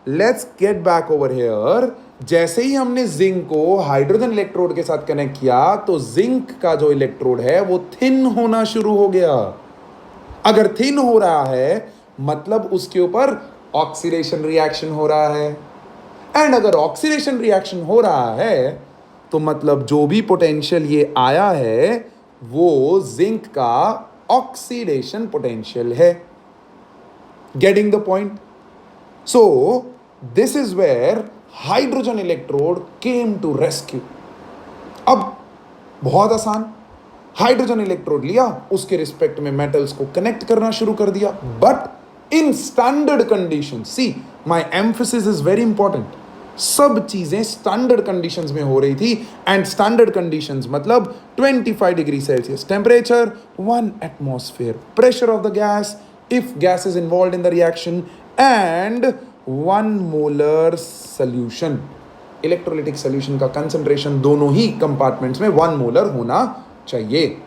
let's get back over here. जैसे ही हमने जिंक को हाइड्रोजन इलेक्ट्रोड के साथ कनेक्ट किया तो जिंक का जो इलेक्ट्रोड है वो थिन होना शुरू हो गया। अगर थिन हो रहा है मतलब उसके ऊपर ऑक्सीडेशन रिएक्शन हो रहा है, एंड अगर ऑक्सीडेशन रिएक्शन हो रहा है तो मतलब जो भी पोटेंशियल ये आया है वो जिंक का ऑक्सीडेशन पोटेंशियल है। Getting the point? So this is where hydrogen electrode came to rescue. अब बहुत आसान, हाइड्रोजन इलेक्ट्रोड लिया, उसके रिस्पेक्ट में मेटल्स को कनेक्ट करना शुरू कर दिया, but in standard condition. See my emphasis is very important. सब चीजें स्टैंडर्ड कंडीशंस में हो रही थी, एंड स्टैंडर्ड कंडीशंस मतलब 25 degree Celsius temperature, 1 atmosphere pressure of the gas if gas is involve in the reaction, and 1 molar solution. Electrolytic solution का कंसंट्रेशन दोनों ही कंपार्टमेंट्स में 1 मोलर होना चाहिए।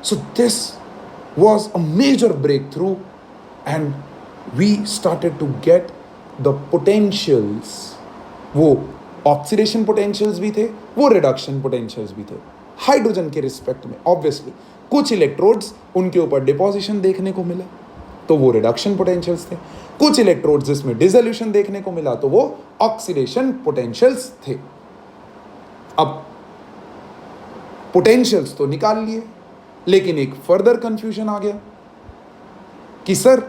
So this was a major breakthrough, and we started to get the potentials। वो ऑक्सीडेशन पोटेंशियल्स भी थे, वो रिडक्शन पोटेंशियल्स भी थे हाइड्रोजन के रिस्पेक्ट में। ऑब्वियसली कुछ इलेक्ट्रोड्स उनके ऊपर डिपोजिशन देखने को मिला, तो वो रिडक्शन पोटेंशियल्स थे। कुछ इलेक्ट्रोड्स जिसमें डिसोल्यूशन देखने को मिला तो वो ऑक्सीडेशन पोटेंशियल्स थे। अब पोटेंशियल्स तो निकाल लिए, लेकिन एक फर्दर कंफ्यूजन आ गया कि सर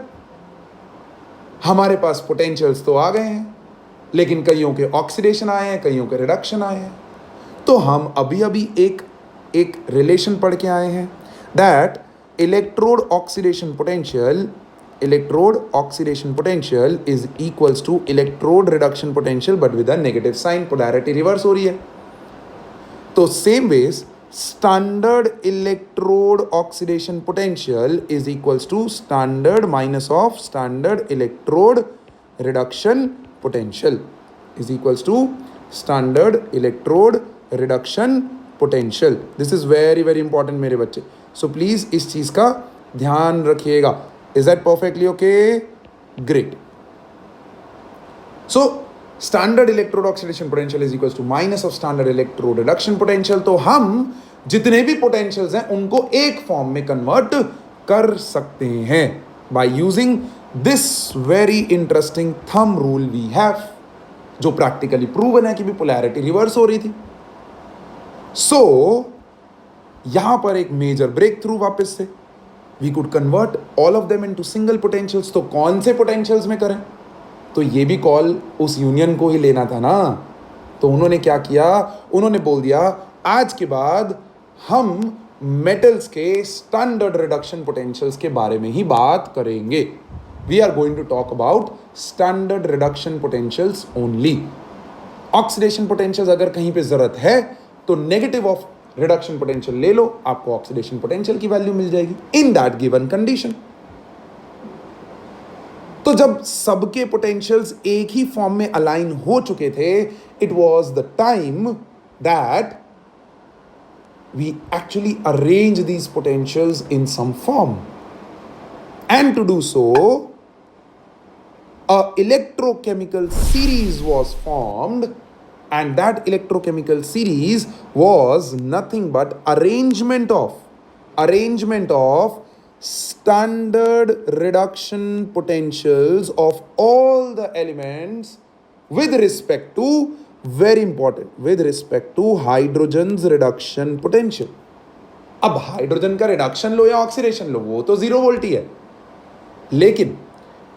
हमारे पास पोटेंशियल्स तो आ गए हैं, लेकिन कईयों के ऑक्सीडेशन आए हैं, कईयों के रिडक्शन आए हैं। तो हम अभी अभी एक रिलेशन पढ़ के आए हैं that electrode oxidation potential is equals to electrode reduction potential but with a negative sign, polarity reverse हो रही है। तो same ways standard electrode oxidation potential is equals to standard minus of standard electrode reduction potential is equals to standard electrode reduction potential. This is very very important मेरे बच्चे, सो प्लीज इस चीज का ध्यान रखिएगा। Is that perfectly okay? Great. So standard electrode oxidation potential is equals to minus of standard electrode reduction potential. तो हम जितने भी पोटेंशियल्स हैं उनको एक फॉर्म में कन्वर्ट कर सकते हैं by using this very interesting thumb rule we have, जो प्रैक्टिकली प्रूवन है कि भी पोलैरिटी रिवर्स हो रही थी। सो यहां पर एक मेजर ब्रेक थ्रू वापस से, we could convert all of them into single potentials. तो कौन से पोटेंशियल्स में करें? तो ये भी कॉल उस यूनियन को ही लेना था ना। तो उन्होंने क्या किया, उन्होंने बोल दिया आज के बाद हम मेटल्स के स्टैंडर्ड रिडक्शन पोटेंशियल्स के बारे में ही बात करेंगे। We are going to talk about standard reduction potentials only. Oxidation potentials अगर कहीं पे जरूरत है तो नेगेटिव ऑफ रिडक्शन पोटेंशियल ले लो, आपको ऑक्सीडेशन पोटेंशियल की वैल्यू मिल जाएगी इन दैट गिवन कंडीशन। तो जब सबके पोटेंशियल्स एक ही फॉर्म में अलाइन हो चुके थे, it was the time that we actually arrange these potentials in some form, and to do so a electrochemical series was formed, and that electrochemical series was nothing but arrangement of standard reduction potentials of all the elements with respect to, very important, with respect to hydrogen's reduction potential. अब हाइड्रोजन का रिडक्शन लो या ऑक्सीडेशन लो, वो तो 0 वोल्ट ही है, लेकिन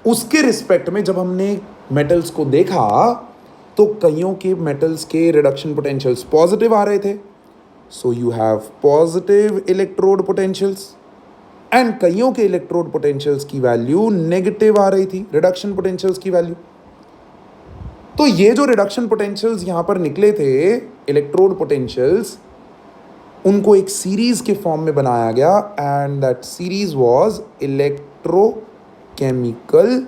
उसके रिस्पेक्ट में जब हमने मेटल्स को देखा तो कईयों के मेटल्स के रिडक्शन पोटेंशियल्स पॉजिटिव आ रहे थे, so you have positive electrode potentials, and कईयों के इलेक्ट्रोड पोटेंशियल्स की वैल्यू नेगेटिव आ रही थी, रिडक्शन पोटेंशियल्स की वैल्यू। तो ये जो रिडक्शन पोटेंशियल्स यहां पर निकले थे, इलेक्ट्रोड पोटेंशियल्स, उनको एक सीरीज के फॉर्म में बनाया गया, and that series was electrochemical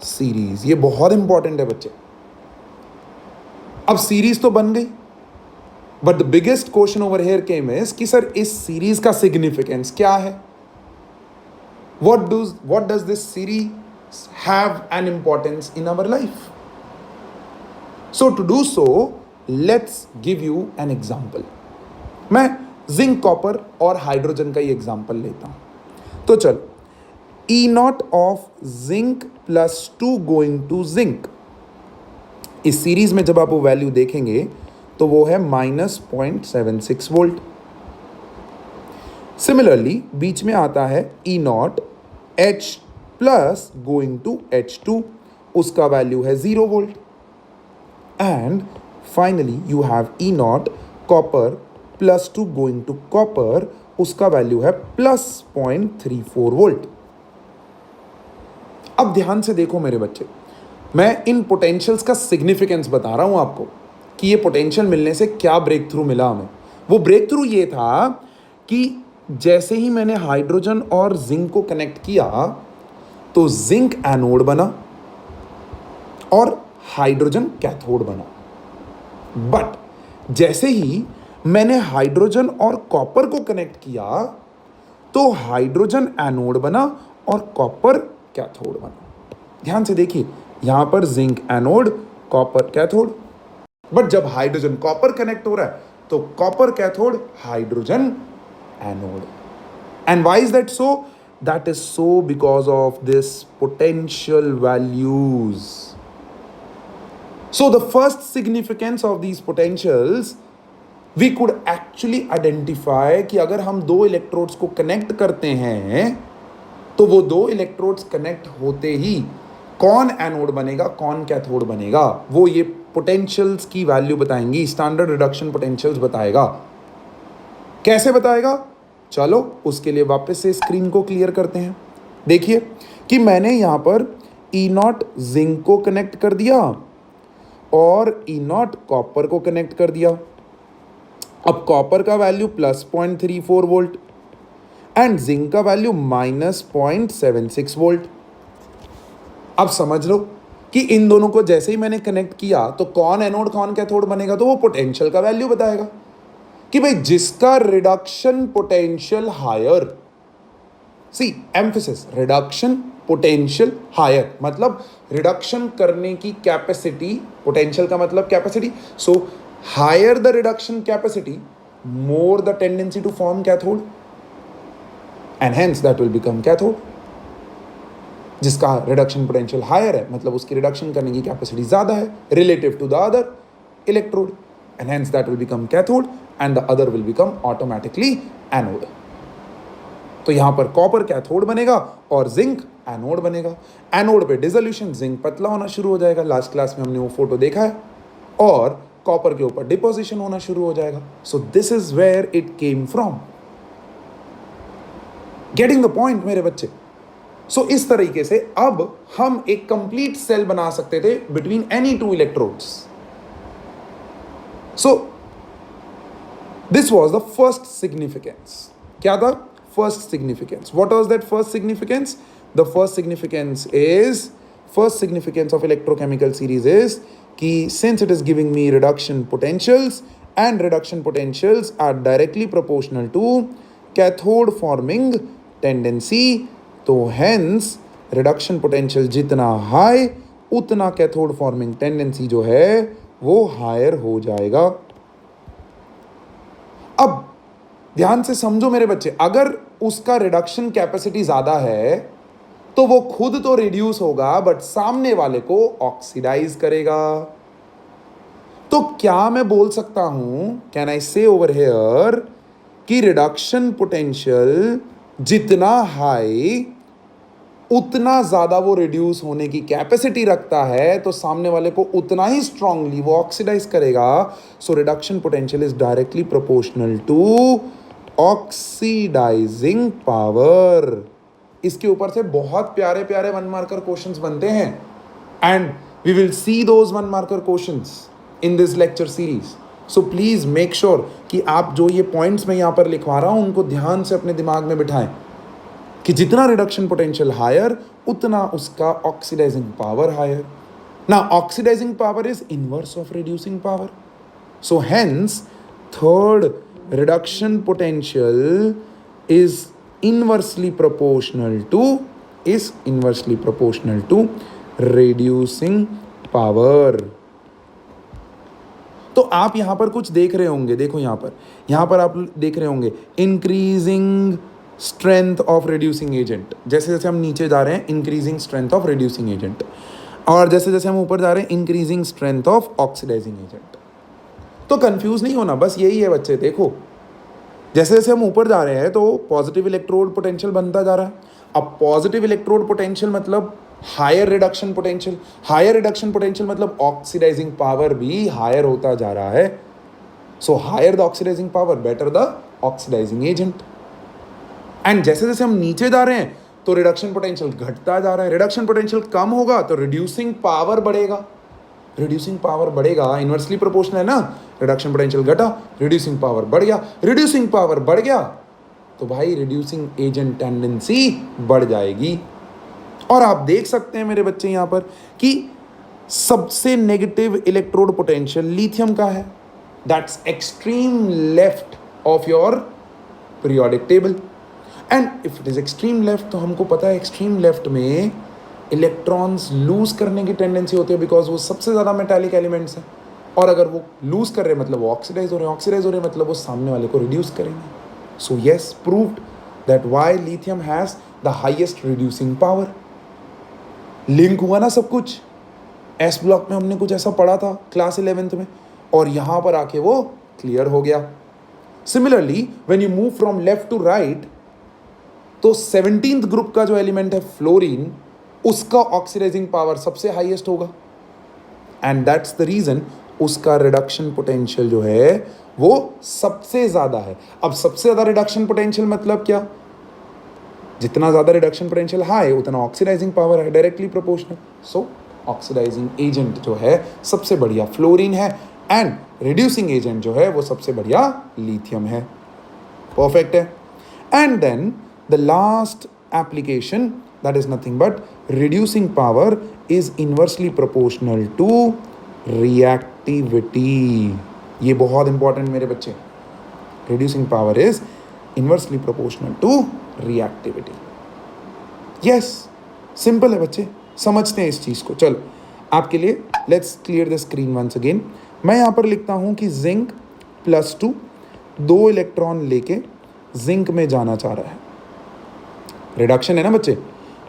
series. ये बहुत इंपॉर्टेंट है बच्चे। अब सीरीज तो बन गई, but the biggest question over here came is कि सर इस सीरीज का सिग्निफिकेंस क्या है? what does this series have an importance in our life? So to do so, let's give you an example. मैं जिंक, कॉपर और हाइड्रोजन का ही एग्जाम्पल लेता हूं। तो चलो, E0 of zinc plus 2 going to zinc, इस सीरीज में जब आप वो वैल्यू देखेंगे तो वो है -0.76 वोल्ट। सिमिलरली बीच में आता है E0 H plus going to H2, उसका वैल्यू है 0 volt. And finally you have E0 copper plus 2 going to copper, उसका वैल्यू है +0.34 वोल्ट। अब ध्यान से देखो मेरे बच्चे, मैं इन पोटेंशियल्स का सिग्निफिकेंस बता रहा हूं आपको कि ये पोटेंशियल मिलने से क्या ब्रेक थ्रू मिला हमें। वो ब्रेक थ्रू ये था कि जैसे ही मैंने हाइड्रोजन और जिंक को कनेक्ट किया तो जिंक एनोड बना और हाइड्रोजन कैथोड बना। बट जैसे ही मैंने हाइड्रोजन और कॉपर को कनेक्ट किया तो हाइड्रोजन एनोड बना और कॉपर कैथोड बना। ध्यान से देखिए, यहां पर zinc anode, copper cathode. But जब हाइड्रोजन कॉपर कनेक्ट हो रहा है तो copper cathode, hydrogen anode. And why is that so? That is so because of this potential values. So the first significance of these potentials, we could actually identify कि अगर हम दो इलेक्ट्रोड्स को कनेक्ट करते हैं तो वो दो इलेक्ट्रोड्स कनेक्ट होते ही कौन एनोड बनेगा, कौन कैथोड बनेगा, वो ये पोटेंशियल्स की वैल्यू बताएंगी, स्टैंडर्ड रिडक्शन पोटेंशियल्स बताएगा। कैसे बताएगा? चलो उसके लिए वापस से स्क्रीन को क्लियर करते हैं। देखिए कि मैंने यहां पर ई नॉट जिंक को कनेक्ट कर दिया और ई नॉट कॉपर को कनेक्ट कर दिया। अब कॉपर का वैल्यू +0.34 वोल्ट एंड जिंक का वैल्यू -0.76 वोल्ट। अब समझ लो कि इन दोनों को जैसे ही मैंने कनेक्ट किया तो कौन एनोड कौन कैथोड बनेगा, तो वो पोटेंशियल का वैल्यू बताएगा कि भाई जिसका reduction potential higher, see emphasis, reduction potential higher मतलब रिडक्शन करने की कैपेसिटी, पोटेंशियल का मतलब capacity, so higher the reduction capacity more the tendency to form cathode and hence that will become cathode. जिसका रिडक्शन पोटेंशियल हायर है मतलब उसकी रिडक्शन करने की कैपेसिटी ज्यादा है relative to the other electrode and hence that will become cathode and the other will become automatically anode। तो यहां पर कॉपर कैथोड बनेगा और जिंक एनोड बनेगा। एनोड पे डिसोल्यूशन, जिंक पतला होना शुरू हो जाएगा, लास्ट क्लास में हमने वो फोटो देखा है, और कॉपर के ऊपर डिपोजिशन होना शुरू हो जाएगा। So this is where it came from. Getting the point मेरे बच्चे? सो इस तरीके से अब हम एक कंप्लीट सेल बना सकते थे between any two electrodes. So, this was the first significance. क्या था? First significance. What was that first significance? The first significance of electrochemical series is कि since it is giving me reduction potentials and reduction potentials are directly proportional to cathode forming tendency, तो hence reduction potential जितना high उतना cathode forming tendency जो है वो हायर हो जाएगा। अब ध्यान से समझो मेरे बच्चे, अगर उसका रिडक्शन कैपेसिटी ज्यादा है तो वो खुद तो रिड्यूस होगा बट सामने वाले को ऑक्सीडाइज करेगा। तो क्या मैं बोल सकता हूं, कैन आई से ओवर हियर कि रिडक्शन पोटेंशियल जितना हाई उतना ज्यादा वो रिड्यूस होने की कैपेसिटी रखता है, तो सामने वाले को उतना ही स्ट्रांगली वो ऑक्सीडाइज करेगा। So reduction potential is directly proportional to oxidising power. इसके ऊपर से बहुत प्यारे प्यारे 1 मार्कर क्वेश्चंस बनते हैं and we will see those 1 marker questions in this lecture series. So please make sure कि आप जो ये पॉइंट्स मैं यहां पर लिखवा रहा हूं उनको ध्यान से अपने दिमाग में बिठाएं कि जितना रिडक्शन पोटेंशियल हायर उतना उसका ऑक्सीडाइजिंग पावर हायर। ना oxidising power is inverse of reducing power, so hence third reduction potential is inversely proportional to reducing power. तो आप यहां पर कुछ देख रहे होंगे, देखो यहां पर आप देख रहे होंगे increasing strength of reducing agent. जैसे जैसे हम नीचे जा रहे हैं increasing strength of reducing agent, और जैसे जैसे हम ऊपर जा रहे हैं increasing strength of oxidising agent. तो कंफ्यूज नहीं होना, बस यही है बच्चे। देखो जैसे जैसे हम ऊपर जा रहे हैं तो पॉजिटिव इलेक्ट्रोड पोटेंशियल बनता जा रहा है। अब पॉजिटिव इलेक्ट्रोड पोटेंशियल मतलब higher reduction potential, higher reduction potential मतलब ऑक्सीडाइजिंग पावर भी हायर होता जा रहा है। So higher the oxidising power better the oxidising agent. And जैसे जैसे हम नीचे जा रहे हैं तो रिडक्शन पोटेंशियल घटता जा रहा है। रिडक्शन पोटेंशियल कम होगा तो रिड्यूसिंग पावर बढ़ेगा, रिड्यूसिंग पावर बढ़ेगा, इनवर्सली प्रोपोर्शनल है ना। रिडक्शन पोटेंशियल घटा, रिड्यूसिंग पावर बढ़ गया, रिड्यूसिंग पावर बढ़ गया तो भाई रिड्यूसिंग एजेंट टेंडेंसी बढ़ जाएगी। और आप देख सकते हैं मेरे बच्चे यहां पर कि सबसे नेगेटिव इलेक्ट्रोड पोटेंशियल लिथियम का है, that's extreme left of your periodic table. And if it is extreme left तो हमको पता है एक्सट्रीम लेफ्ट में इलेक्ट्रॉन्स लूज करने की टेंडेंसी होती है बिकॉज वो सबसे ज़्यादा मेटालिक एलिमेंट्स हैं, और अगर वो लूज कर रहे हैं मतलब वो ऑक्सीडाइज हो रहे हैं, ऑक्सीडाइज हो रहे हैं मतलब वो सामने वाले को रिड्यूस करेंगे। So yes proved that why lithium has the highest reducing power. Link हुआ ना सब कुछ। एस ब्लॉक में हमने कुछ ऐसा पढ़ा था क्लास 11th में, और यहां पर आके वो क्लियर हो गया। Similarly when you move from left to right, तो 17th ग्रुप का जो एलिमेंट है फ्लोरीन, उसका ऑक्सीडाइजिंग पावर सबसे हाईएस्ट होगा, एंड दैट्स द रीजन उसका रिडक्शन पोटेंशियल जो है वो सबसे ज्यादा है। अब सबसे ज्यादा रिडक्शन पोटेंशियल मतलब क्या? जितना ज्यादा रिडक्शन पोटेंशियल हाई उतना ऑक्सीडाइजिंग पावर है, डायरेक्टली प्रोपोर्शनल। सो ऑक्सीडाइजिंग एजेंट जो है सबसे बढ़िया फ्लोरीन है, एंड रिड्यूसिंग एजेंट जो है वो सबसे बढ़िया लिथियम है। परफेक्ट है। And then the last application, that is nothing but reducing power is inversely proportional to reactivity। ये बहुत इंपॉर्टेंट मेरे बच्चे। reducing power is inversely proportional to reactivity। yes, simple है बच्चे, समझते हैं इस चीज को। चलो आपके लिए let's clear the screen once again. मैं यहां पर लिखता हूं कि जिंक +2 2 इलेक्ट्रॉन लेके जिंक में जाना चाह रहा है। रिडक्शन है ना बच्चे,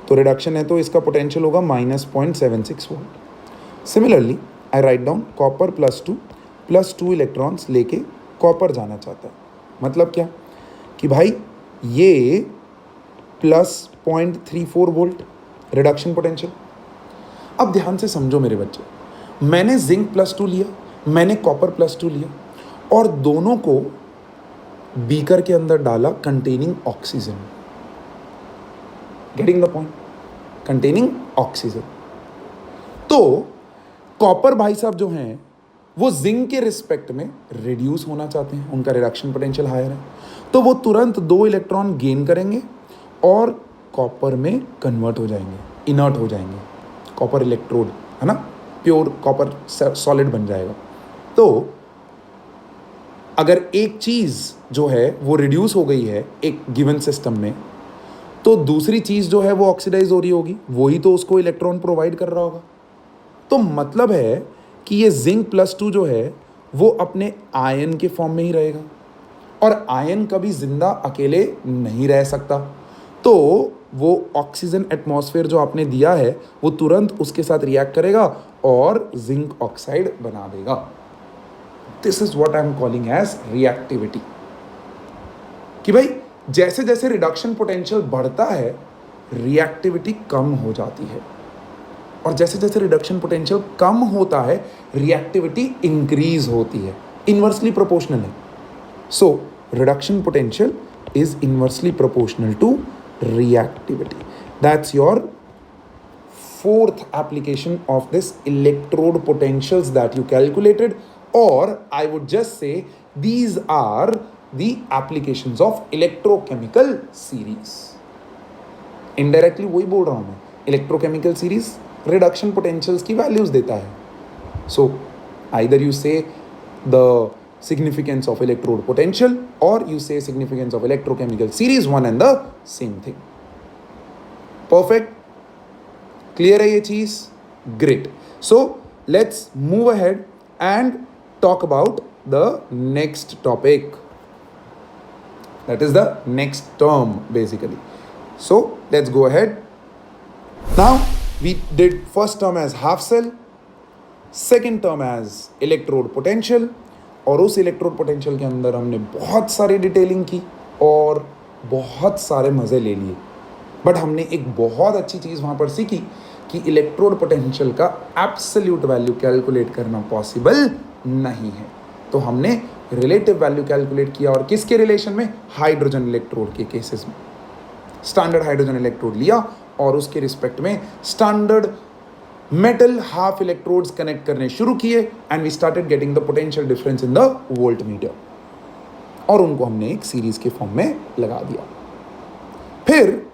तो रिडक्शन है तो इसका पोटेंशियल होगा -0.76 volt. Similarly I write down copper +2 electrons लेके कॉपर जाना चाहता है। मतलब क्या कि भाई ये +0.34 वोल्ट रिडक्शन पोटेंशियल। अब ध्यान से समझो मेरे बच्चे, मैंने जिंक +2 लिया, मैंने कॉपर +2 लिया, और दोनों को बीकर के अंदर डाला containing oxygen. Getting the point? Containing oxygen. तो कॉपर भाई साहब जो हैं वो जिंक के रिस्पेक्ट में रिड्यूस होना चाहते हैं, उनका रिडक्शन पोटेंशियल हायर है, तो वो तुरंत 2 इलेक्ट्रॉन गेन करेंगे और कॉपर में कन्वर्ट हो जाएंगे, इनर्ट हो जाएंगे। कॉपर इलेक्ट्रोड है ना, प्योर कॉपर सॉलिड बन जाएगा। तो अगर एक चीज जो है वो रिड्यूस हो गई है एक गिवन सिस्टम में, तो दूसरी चीज जो है वो ऑक्सीडाइज हो रही होगी, वही तो उसको इलेक्ट्रॉन प्रोवाइड कर रहा होगा। तो मतलब है कि ये जिंक +2 जो है वो अपने आयन के फॉर्म में ही रहेगा, और आयन कभी जिंदा अकेले नहीं रह सकता। तो वो ऑक्सीजन एटमॉस्फेयर जो आपने दिया है वो तुरंत उसके साथ रिएक्ट करेगा और जिंक ऑक्साइड बना देगा। This is what I am calling as reactivity. कि भाई जैसे जैसे रिडक्शन पोटेंशियल बढ़ता है रिएक्टिविटी कम हो जाती है, और जैसे जैसे रिडक्शन पोटेंशियल कम होता है रिएक्टिविटी इंक्रीज होती है। इनवर्सली प्रोपोर्शनल है। So reduction potential is inversely proportional to reactivity. That's your fourth application of this electrode potentials that you calculated, or I would just say these are the applications of electrochemical series. Indirectly वही बोल रहा हूँ मैं, electrochemical series reduction potentials की values देता है. So either you say the significance of electrode potential or you say significance of electrochemical series, one and the same thing. Perfect? Clear है ये चीज? Great. So let's move ahead and talk about the next topic. That is the next term basically. So let's go ahead. Now we did first term as half cell, second term as electrode potential, और उस इलेक्ट्रोड पोटेंशियल के अंदर हमने बहुत सारी डिटेलिंग की और बहुत सारे मज़े ले लिए, बट हमने एक बहुत अच्छी चीज़ वहाँ पर सीखी कि इलेक्ट्रोड पोटेंशियल का एब्सोल्यूट वैल्यू कैलकुलेट करना पॉसिबल नहीं है। तो हमने रिलेटिव वैल्यू कैलकुलेट किया, और किसके रिलेशन में? हाइड्रोजन इलेक्ट्रोड के केसेस में। स्टैंडर्ड हाइड्रोजन इलेक्ट्रोड लिया और उसके रिस्पेक्ट में standard metal half electrodes connect करने शुरू किए, and we started getting the potential difference in the voltmeter, और उनको हमने एक सीरीज के फॉर्म में लगा दिया। फिर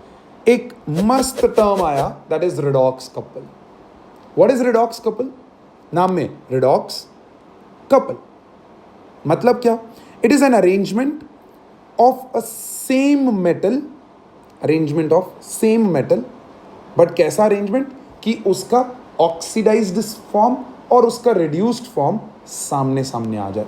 एक मस्त टर्म आया, that is redox couple. What is redox couple? नाम में रिडॉक्स कपल मतलब क्या? It is an arrangement of a same metal, arrangement of same metal, but कैसा अरेंजमेंट कि उसका ऑक्सीडाइज्ड फॉर्म और उसका रिड्यूस्ड फॉर्म सामने सामने आ जाए।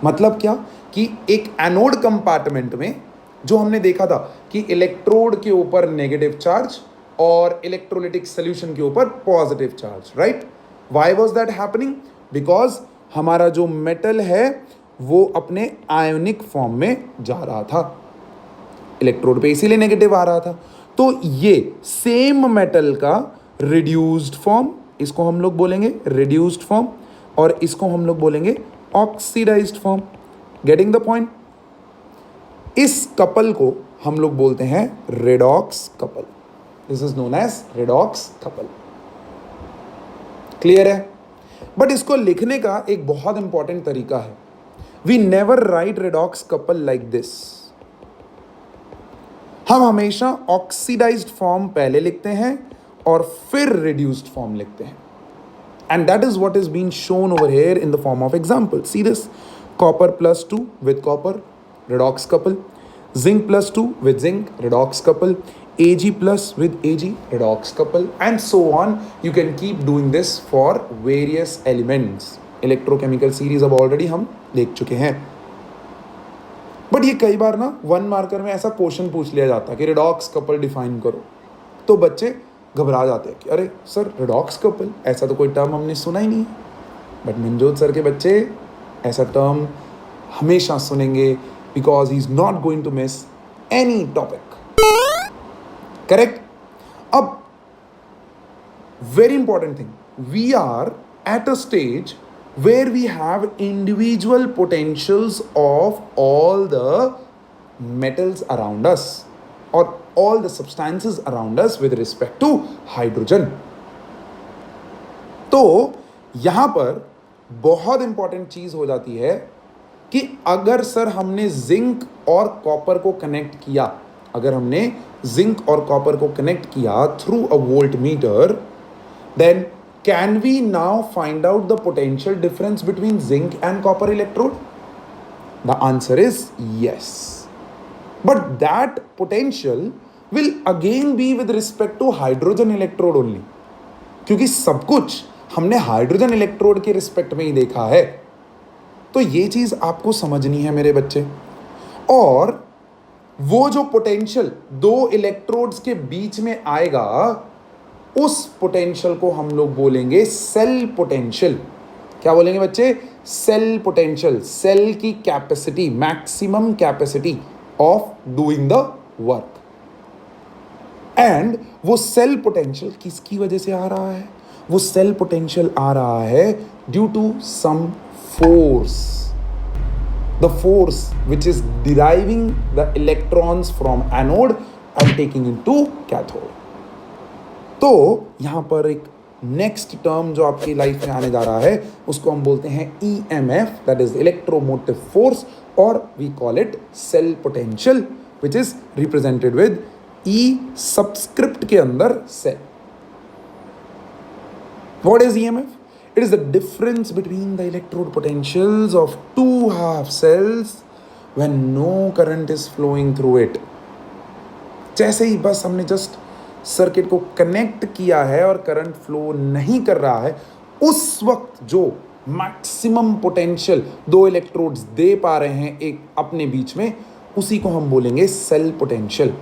मतलब क्या कि एक एनोड कंपार्टमेंट में जो हमने देखा था कि इलेक्ट्रोड के ऊपर नेगेटिव चार्ज और इलेक्ट्रोलिटिक सोल्यूशन के ऊपर positive charge, right? Why was that happening? Because हमारा जो मेटल है वो अपने आयोनिक फॉर्म में जा रहा था, इलेक्ट्रोड पे इसीलिए नेगेटिव आ रहा था। तो ये सेम मेटल का रिड्यूस्ड फॉर्म, इसको हम लोग बोलेंगे रिड्यूस्ड फॉर्म, और इसको हम लोग बोलेंगे oxidised form. Getting the point? इस कपल को हम लोग बोलते हैं redox couple. This is known as redox couple. Clear है? बट इसको लिखने का एक बहुत इंपॉर्टेंट तरीका है। We never write redox couple like this. हम हमेशा ऑक्सीडाइज्ड फॉर्म पहले लिखते हैं और फिर रिड्यूस्ड फॉर्म लिखते हैं, and that is what is being shown over here in the form of example. See this: copper plus 2 with copper, redox couple; zinc plus 2 with zinc, redox couple; Ag plus with Ag, redox couple, and so on. You can keep doing this for various elements. Electrochemical series अब already हम देख चुके हैं, बट ये कई बार ना 1 मार्कर में ऐसा क्वेश्चन पूछ लिया जाता है कि रिडॉक्स कपल डिफाइन करो, तो बच्चे घबरा जाते हैं कि अरे सर रिडॉक्स कपल, ऐसा तो कोई टर्म हमने सुना ही नहीं है। बट मनजोत सर के बच्चे ऐसा टर्म हमेशा सुनेंगे, because he is not going to miss any topic. Correct? अब very important thing, we are at a stage where we have individual potentials of all the metals around us or all the substances around us with respect to hydrogen. तो यहां पर बहुत इंपॉर्टेंट चीज हो जाती है कि अगर सर हमने जिंक और कॉपर को कनेक्ट किया, अगर हमने जिंक और कॉपर को कनेक्ट किया through a voltmeter, then can we now find out the potential difference between zinc and copper electrode? The answer is yes. But that potential will again be with respect to hydrogen electrode only. क्योंकि सब कुछ हमने हाइड्रोजन इलेक्ट्रोड के रिस्पेक्ट में ही देखा है। तो ये चीज आपको समझनी है मेरे बच्चे। और वो जो पोटेंशियल दो इलेक्ट्रोड्स के बीच में आएगा, उस पोटेंशियल को हम लोग बोलेंगे सेल पोटेंशियल। क्या बोलेंगे बच्चे? Cell potential. सेल की capacity, maximum capacity of doing the work. And वो सेल पोटेंशियल किसकी वजह से आ रहा है? वो सेल पोटेंशियल आ रहा है due to some force, the force which is driving the electrons from anode and taking into cathode. तो यहां पर एक नेक्स्ट टर्म जो आपकी लाइफ में आने जा रहा है, उसको हम बोलते हैं EMF, that is electromotive force, और we call it cell potential, which is represented with E subscript के अंदर cell. What is EMF? It is the difference between the electrode potentials of two half cells when no current is flowing through it. जैसे ही बस हमने जस्ट सर्किट को कनेक्ट किया है और करंट फ्लो नहीं कर रहा है, उस वक्त जो मैक्सिमम पोटेंशियल दो इलेक्ट्रोड्स दे पा रहे हैं एक अपने बीच में, उसी को हम बोलेंगे cell potential.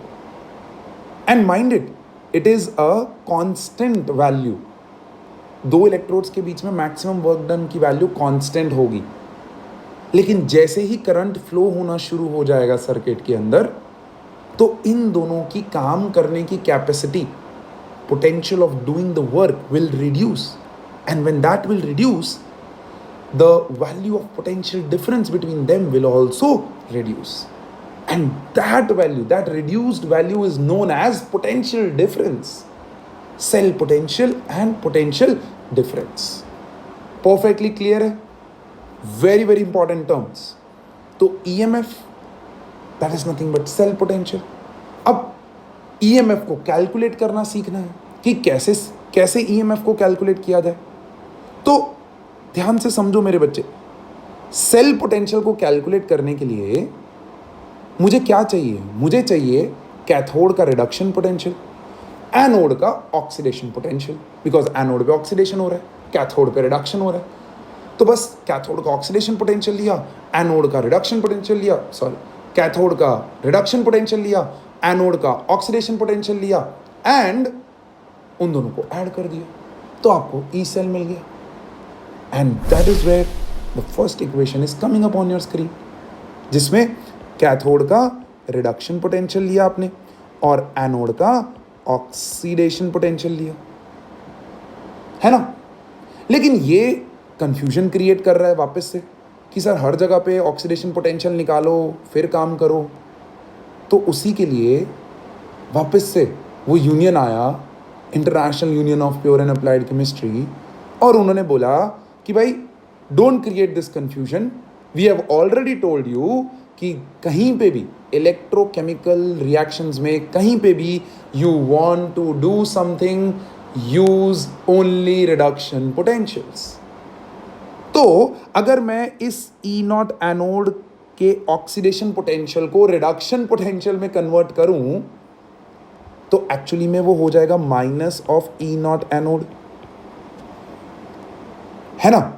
And mind it, it is a constant value. दो इलेक्ट्रोड्स के बीच में मैक्सिमम वर्क डन की वैल्यू कांस्टेंट होगी, लेकिन जैसे ही करंट फ्लो होना शुरू हो जाएगा सर्किट के अंदर, तो इन दोनों की काम करने की capacity, potential of doing the work will reduce, and when that will reduce, the value of potential difference between them will also reduce, and that value, that reduced value is known as potential difference, cell potential and potential difference. Perfectly clear है? Very very important terms. तो EMF, that is nothing but cell potential. अब EMF को कैलकुलेट करना सीखना है कि कैसे EMF को कैलकुलेट किया जाए। तो ध्यान से समझो मेरे बच्चे, सेल पोटेंशियल को कैलकुलेट करने के लिए मुझे क्या चाहिए? मुझे चाहिए कैथोड का रिडक्शन पोटेंशियल, एनोड का ऑक्सीडेशन पोटेंशियल, बिकॉज एनोड पे ऑक्सीडेशन हो रहा है, कैथोड पे रिडक्शन हो रहा है। तो बस कैथोड का ऑक्सीडेशन पोटेंशियल लिया, एनोड का रिडक्शन पोटेंशियल लिया, सॉरी कैथोड का रिडक्शन पोटेंशियल लिया, एनोड का ऑक्सीडेशन पोटेंशियल लिया एंड उन दोनों को ऐड कर दिया, तो आपको ई सेल मिल गया। And that is where the first equation is coming up on your screen, जिसमें कैथोड का रिडक्शन पोटेंशियल लिया आपने और एनोड का ऑक्सीडेशन पोटेंशियल लिया, है ना। लेकिन ये कंफ्यूजन क्रिएट कर रहा है वापस से कि सर हर जगह पे ऑक्सीडेशन पोटेंशियल निकालो फिर काम करो। तो उसी के लिए वापस से वो यूनियन आया, international union of pure and applied chemistry, और उन्होंने बोला कि भाई don't create this confusion, we have already told you कि कहीं पे भी इलेक्ट्रोकेमिकल रिएक्शंस में कहीं पे भी you want to do something, use only reduction potentials. तो अगर मैं इस ई नॉट एनोड के ऑक्सीडेशन पोटेंशियल को रिडक्शन पोटेंशियल में कन्वर्ट करूं तो एक्चुअली में वो हो जाएगा minus of E not anode, है ना।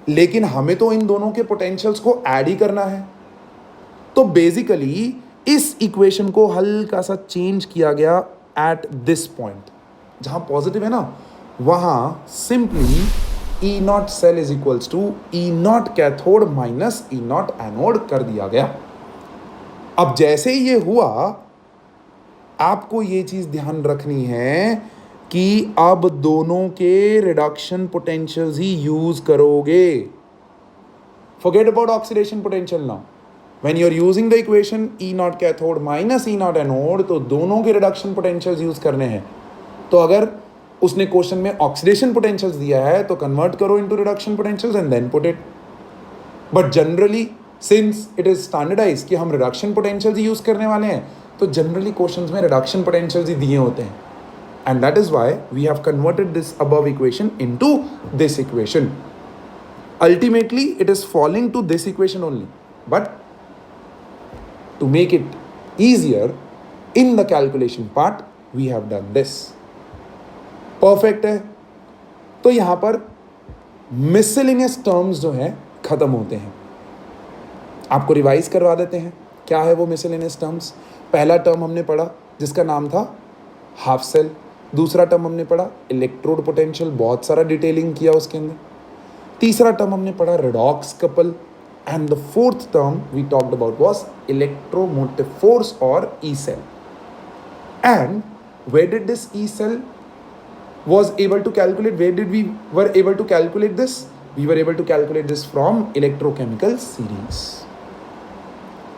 लेकिन हमें तो इन दोनों के पोटेंशियल्स को ऐड ही करना है, तो बेसिकली इस इक्वेशन को हल्का सा चेंज किया गया एट दिस पॉइंट, जहां पॉजिटिव है ना, वहां simply E not cell is equals to E not cathode minus E not anode कर दिया गया। अब जैसे ही ये हुआ, आपको ये चीज ध्यान रखनी है कि अब दोनों के रिडक्शन पोटेंशियल्स ही यूज करोगे। Forget about oxidation potential now, when you are using the equation E not cathode minus E not anode, तो दोनों के रिडक्शन पोटेंशियल्स यूज करने हैं। तो अगर उसने क्वेश्चन में ऑक्सीडेशन पोटेंशियल्स दिया है तो कन्वर्ट करो into reduction potentials and then put it. But generally since it is standardise कि हम रिडक्शन पोटेंशियल्स ही यूज करने वाले हैं, तो जनरली क्वेश्चंस में रिडक्शन पोटेंशियल्स ही दिए होते हैं, and that is why we have converted this above equation into this equation. Ultimately it is following to this equation only, but to make it easier in the calculation part we have done this. Perfect है। तो यहां पर मिसलेनियस टर्म्स जो हैं खत्म होते हैं। आपको रिवाइज करवा देते हैं क्या है वो मिसलेनियस टर्म्स। पहला टर्म हमने पढ़ा जिसका नाम था हाफ सेल, दूसरा टर्म हमने पढ़ा इलेक्ट्रोड पोटेंशियल, बहुत सारा डिटेलिंग किया उसके अंदर। तीसरा टर्म हमने पढ़ा redox couple, and the fourth term we talked about was electromotive force और e cell. And where did this e cell was able to calculate, where did we were able to calculate this? We were able to calculate this from electrochemical series.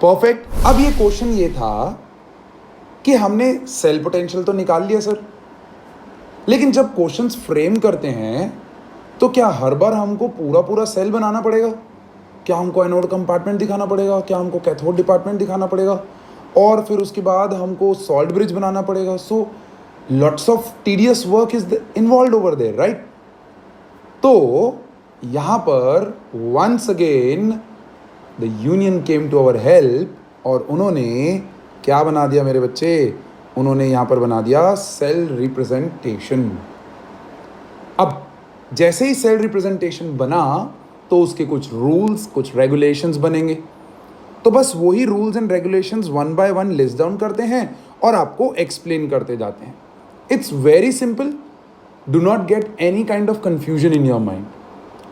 Perfect. अब ये क्वेश्चन ये था कि हमने सेल पोटेंशियल तो निकाल लिया सर, लेकिन जब क्वेश्चंस फ्रेम करते हैं तो क्या हर बार हमको पूरा पूरा सेल बनाना पड़ेगा? क्या हमको एनोड कंपार्टमेंट दिखाना पड़ेगा? क्या हमको कैथोड डिपार्टमेंट दिखाना पड़ेगा? और फिर उसके बाद हमको सॉल्ट ब्रिज बनाना पड़ेगा? सो lots of tedious work is involved over there, right? तो यहाँ पर once again the union came to our help, और उन्होंने क्या बना दिया मेरे बच्चे? उन्होंने यहाँ पर बना दिया सेल रिप्रेजेंटेशन। अब जैसे ही सेल रिप्रेजेंटेशन बना तो उसके कुछ रूल्स, कुछ रेगुलेशंस बनेंगे। तो बस वही rules and regulations one by one list down करते हैं और आपको एक्सप्लेन करते जाते हैं। It's very simple. Do not get any kind of confusion in your mind.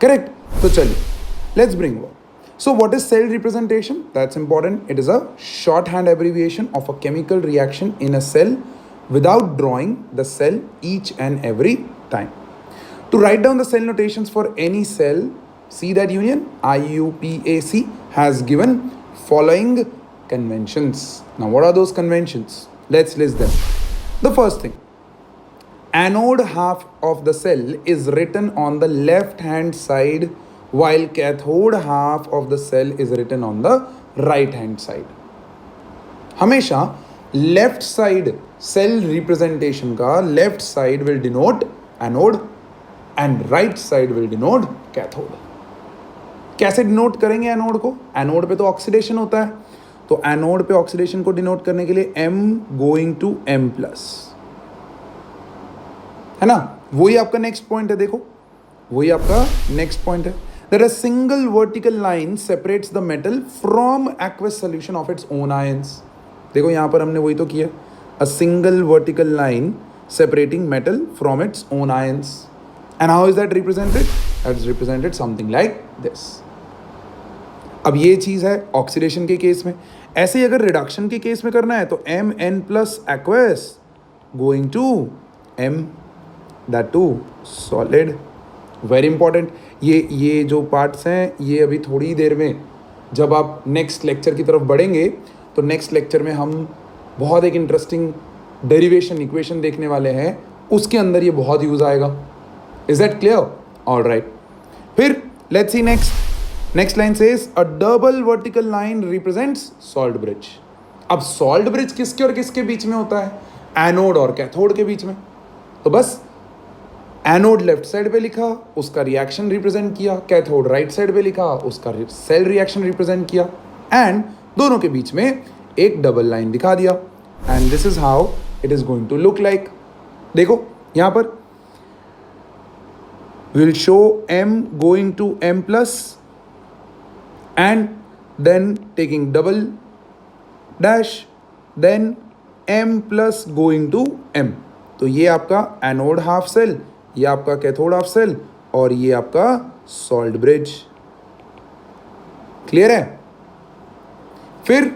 Correct? So chaliye, let's bring over. So what is cell representation? That's important. It is a shorthand abbreviation of a chemical reaction in a cell without drawing the cell each and every time. To write down the cell notations for any cell, see that union IUPAC has given following conventions. Now what are those conventions? Let's list them. The first thing, anode half of the cell is written on the left hand side while cathode half of the cell is written on the right hand side. हमेशा लेफ्ट साइड सेल रिप्रेजेंटेशन का left side will denote anode and right side will denote cathode. कैसे डिनोट करेंगे एनोड को? एनोड पे तो ऑक्सीडेशन होता है, तो एनोड पे ऑक्सीडेशन को डिनोट करने के लिए M going to M plus, है ना। वही आपका नेक्स्ट पॉइंट है, देखो वही आपका नेक्स्ट पॉइंट है। that a single vertical line separates the metal from aqueous solution of its own ions. देखो यहाँ पर हमने वही तो किया, a single vertical line separating metal from its own ions. And how is that represented? That is represented something like this. अब ये चीज़ है ऑक्सीडेशन के केस में. ऐसे ही अगर रिडक्शन के केस में करना है तो Mn plus aqueous going to M, that too solid. Very important. ये जो पार्ट्स हैं ये अभी थोड़ी देर में जब आप नेक्स्ट लेक्चर की तरफ बढ़ेंगे तो नेक्स्ट लेक्चर में हम बहुत एक इंटरेस्टिंग डेरिवेशन इक्वेशन देखने वाले हैं, उसके अंदर ये बहुत यूज आएगा. Is that clear? All right. फिर let's see next line says a double vertical line represents salt bridge. अब सॉल्ट ब्रिज किसके और किसके बीच में होता है? एनोड और कैथोड के बीच में. तो बस एनोड लेफ्ट साइड पे लिखा, उसका रिएक्शन रिप्रेजेंट किया, कैथोड राइट साइड पे लिखा, उसका सेल रिएक्शन रिप्रेजेंट किया, एंड दोनों के बीच में एक डबल लाइन दिखा दिया. And this is how it is going to look like. देखो यहां पर will show M going to M plus and then taking double dash, then M plus going to M. तो ये आपका एनोड हाफ सेल, ये आपका कैथोड हाफ सेल और ये आपका सॉल्ट ब्रिज. क्लियर है? फिर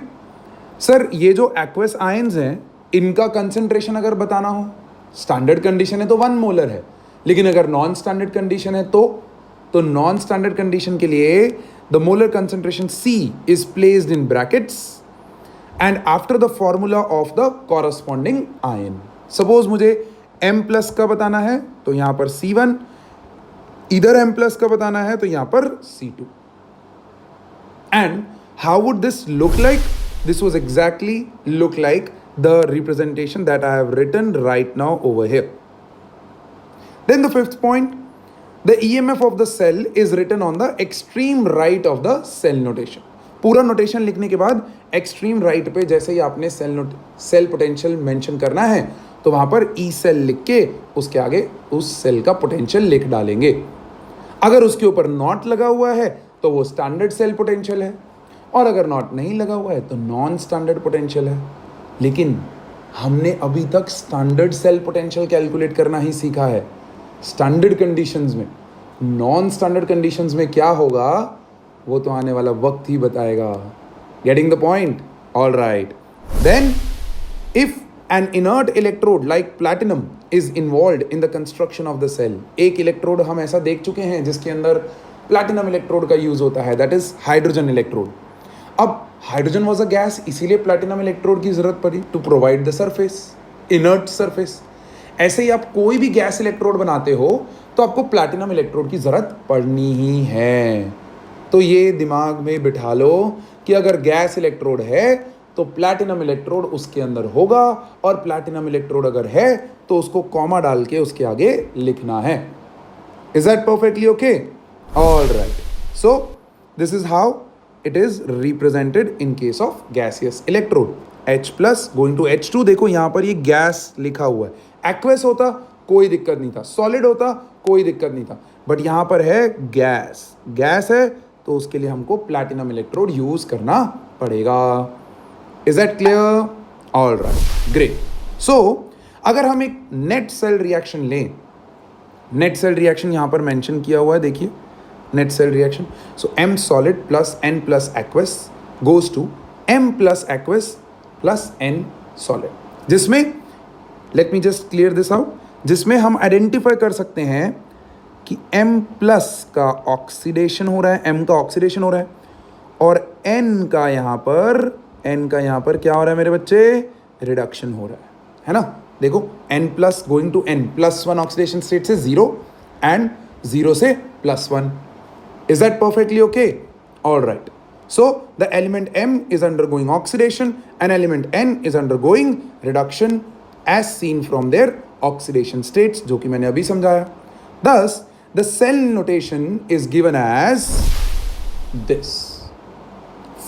सर ये जो एक्वस आयंस हैं इनका कंसेंट्रेशन अगर बताना हो, स्टैंडर्ड कंडीशन है तो 1 मोलर है, लेकिन अगर नॉन स्टैंडर्ड कंडीशन है तो नॉन स्टैंडर्ड कंडीशन के लिए the molar concentration C is placed in brackets and after the formula of the corresponding ion. Suppose मुझे M प्लस का बताना है तो यहां पर C1, इधर M प्लस का बताना है तो यहां पर C2. And how would this look like? This was exactly look like the representation that I have written right now over here. Then the fifth point, the EMF of the cell is written on the extreme right of the cell notation. पूरा नोटेशन लिखने के बाद एक्सट्रीम राइट पे जैसे ही आपने सेल पोटेंशियल मेंशन करना है तो वहां पर ई सेल लिख के उसके आगे उस सेल का पोटेंशियल लिख डालेंगे. अगर उसके ऊपर नॉट लगा हुआ है तो वो स्टैंडर्ड सेल पोटेंशियल है, और अगर नॉट नहीं लगा हुआ है तो नॉन स्टैंडर्ड पोटेंशियल है. लेकिन हमने अभी तक स्टैंडर्ड सेल पोटेंशियल कैलकुलेट करना ही सीखा है. स्टैंडर्ड कंडीशंस में, नॉन स्टैंडर्ड कंडीशंस में क्या होगा वो तो आने वाला वक्त ही बताएगा. Getting the point? All right. Then if an inert electrode like platinum is involved in the construction of the cell. एक इलेक्ट्रोड हम ऐसा देख चुके हैं जिसके अंदर प्लैटिनम इलेक्ट्रोड का यूज होता है, दैट इज हाइड्रोजन इलेक्ट्रोड. अब हाइड्रोजन वॉज अ गैस, इसीलिए प्लैटिनम इलेक्ट्रोड की जरूरत पड़ी to provide the surface, inert surface. ऐसे ही आप कोई भी गैस इलेक्ट्रोड बनाते हो तो आपको प्लैटिनम इलेक्ट्रोड की जरूरत पड़नी ही है. तो ये दिमाग में बिठा लो कि अगर गैस इलेक्ट्रोड है तो प्लैटिनम इलेक्ट्रोड उसके अंदर होगा, और प्लैटिनम इलेक्ट्रोड अगर है तो उसको कॉमा डाल के उसके आगे लिखना है. Is that perfectly okay? All right. So this is how it is represented in case of gaseous electrode. H plus going to H2. देखो यहां पर ये गैस लिखा हुआ है. एक्वस होता कोई दिक्कत नहीं था, सॉलिड होता कोई दिक्कत नहीं था, बट यहां पर है गैस है तो उसके लिए हमको प्लैटिनम इलेक्ट्रोड यूज करना पड़ेगा. Is that clear? All right, great. So अगर हम एक नेट सेल रिएक्शन लें, नेट सेल रिएक्शन यहां पर मेंशन किया हुआ है, देखिए net cell reaction. So M solid plus N plus aqueous goes to M plus aqueous plus N solid, जिसमें let me just clear this out, जिसमें हम आइडेंटिफाई कर सकते हैं कि M प्लस का ऑक्सीडेशन हो रहा है, M का ऑक्सीडेशन हो रहा है, और N का यहाँ पर क्या हो रहा है मेरे बच्चे? रिडक्शन हो रहा है ना. देखो N plus going to N plus 1 oxidation state से 0 एंड 0 से +1. Is that perfectly okay? All right. So the element M is undergoing oxidation and element N is undergoing reduction as seen from their oxidation states, जो कि मैंने अभी समझाया. Thus the cell notation is given as this.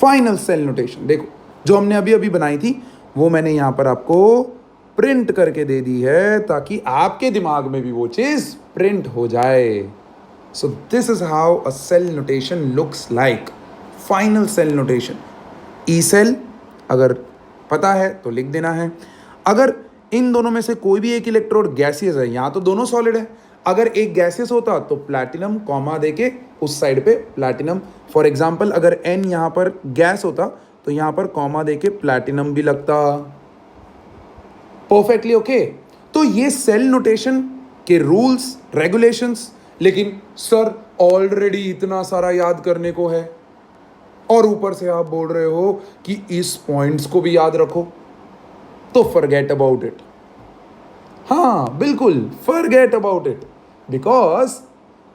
Final cell notation. देखो जो हमने अभी बनाई थी वो मैंने यहाँ पर आपको प्रिंट करके दे दी है ताकि आपके दिमाग में भी वो चीज प्रिंट हो जाए. So this is how a cell notation looks like. Final cell notation. E cell अगर पता है तो लिख देना है. अगर इन दोनों में से कोई भी एक इलेक्ट्रोड गैसियस है, यहाँ तो दोनों सॉलिड है, अगर एक गैसियस होता तो प्लैटिनम कॉमा देके उस साइड पे प्लैटिनम. फॉर एग्जाम्पल अगर N यहाँ पर गैस होता तो यहाँ पर कॉमा देके प्लैटिनम भी लगता. Perfectly okay. तो ये सेल नोटेशन के रूल्स रेगुलेशंस. लेकिन सर ऑलरेडी इतना सारा याद करने को है और ऊपर से आप बोल रहे हो कि इस पॉइंट्स को भी याद रखो, तो फॉरगेट अबाउट इट. हाँ बिल्कुल forget about it, because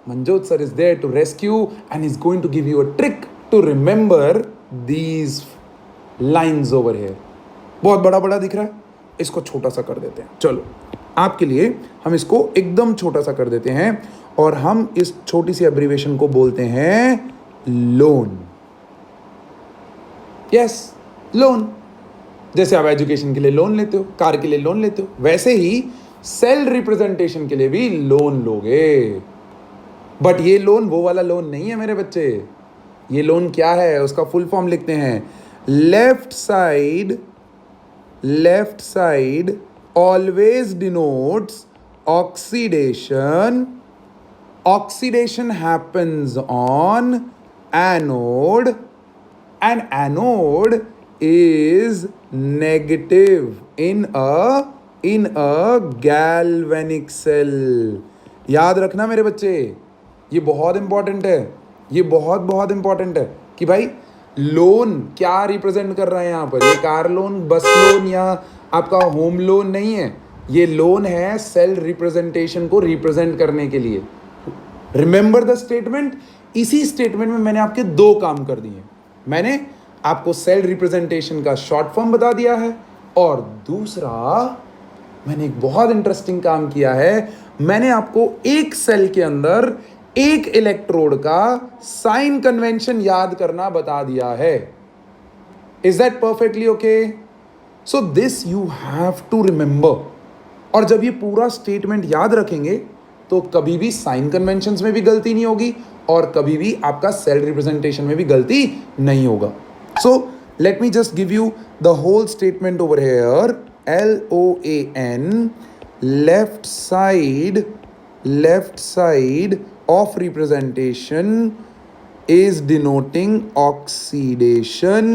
Manjot sir is there to rescue and is going to give you a trick to remember these lines over here. बहुत बड़ा बड़ा दिख रहा है, इसको छोटा सा कर देते हैं. चलो आपके लिए हम इसको एकदम छोटा सा कर देते हैं और हम इस छोटी सी एब्रीवेशन को बोलते हैं लोन. Yes loan. जैसे आप एजुकेशन के लिए लोन लेते हो, कार के लिए लोन लेते हो, वैसे ही सेल रिप्रेजेंटेशन के लिए भी लोन लोगे. बट ये लोन वो वाला लोन नहीं है मेरे बच्चे. ये लोन क्या है, उसका फुल फॉर्म लिखते हैं. Left side always denotes oxidation. Oxidation happens on anode and anode is negative in a galvanic cell. याद रखना मेरे बच्चे, ये बहुत इंपॉर्टेंट है. ये बहुत इंपॉर्टेंट है कि भाई लोन क्या रिप्रेजेंट कर रहा है यहाँ पर. ये कार लोन, बस लोन या आपका होम लोन नहीं है. ये लोन है सेल रिप्रेजेंटेशन को रिप्रेजेंट करने के लिए. Remember the statement. इसी स्टेटमेंट में मैंने आपके दो काम कर दिए. मैंने आपको सेल रिप्रेजेंटेशन का शॉर्ट फॉर्म बता दिया है और दूसरा मैंने एक बहुत इंटरेस्टिंग काम किया है. मैंने आपको एक सेल के अंदर एक इलेक्ट्रोड का साइन कन्वेंशन याद करना बता दिया है. Is that perfectly okay? So this you have to remember. और जब ये पूरा स्टेटमेंट याद रखेंगे तो कभी भी साइन कन्वेंशंस में भी गलती नहीं होगी और कभी भी आपका सेल रिप्रेजेंटेशन में भी गलती नहीं होगा. So let me just give you the whole statement over here. LOAN, left side of representation is denoting oxidation.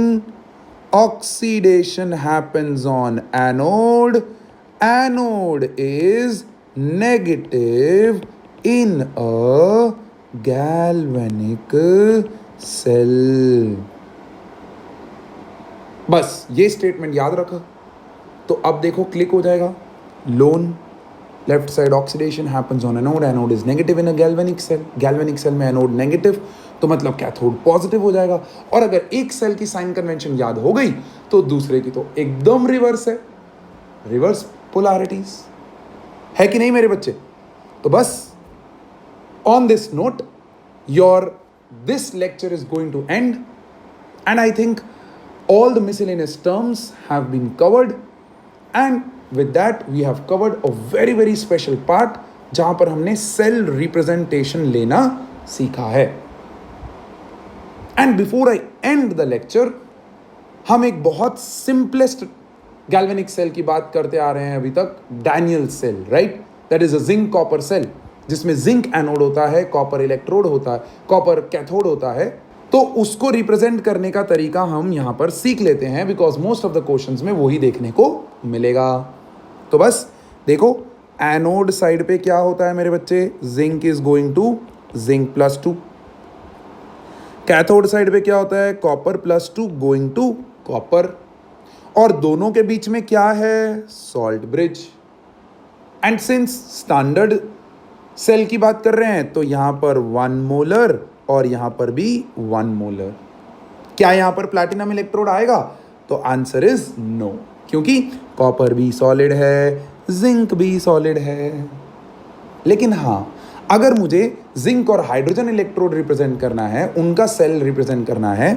Oxidation happens on anode. Anode is negative in a galvanic cell. बस ये स्टेटमेंट याद रखा तो अब देखो क्लिक हो जाएगा. LOAN left side oxidation happens on anode. Anode is negative in a galvanic cell. Galvanic cell में एनोड नेगेटिव तो मतलब कैथोड पॉजिटिव हो जाएगा. और अगर एक सेल की साइन कन्वेंशन याद हो गई तो दूसरे की तो एकदम रिवर्स है. रिवर्स पोलैरिटीज है कि नहीं मेरे बच्चे? तो बस on this note this lecture is going to end and I think all the miscellaneous terms have been covered and with that we have covered a very special part जहां पर हमने सेल रिप्रेजेंटेशन लेना सीखा है. And before I end the lecture हम एक बहुत सिंपलेस्ट गैल्वेनिक सेल की बात करते आ रहे हैं अभी तक. Daniell cell, right? That is a zinc copper cell जिसमें जिंक एनोड होता है, कॉपर इलेक्ट्रोड होता है, कॉपर कैथोड होता है. तो उसको रिप्रेजेंट करने का तरीका हम यहां पर सीख लेते हैं because most of the questions में वही देखने को मिलेगा. तो बस देखो एनोड साइड पे क्या होता है मेरे बच्चे. Zinc is going to zinc +2. Cathode side पे क्या होता है. Copper +2 going to copper. और दोनों के बीच में क्या है. Salt bridge. And since standard cell की बात कर रहे हैं तो यहां पर 1 मोलर और यहां पर भी 1 मोलर. क्या यहां पर प्लैटिनम इलेक्ट्रोड आएगा? तो आंसर इज नो, क्योंकि कॉपर भी सॉलिड है, जिंक भी सॉलिड है. लेकिन हाँ, अगर मुझे जिंक और हाइड्रोजन इलेक्ट्रोड रिप्रेजेंट करना है, उनका सेल रिप्रेजेंट करना है,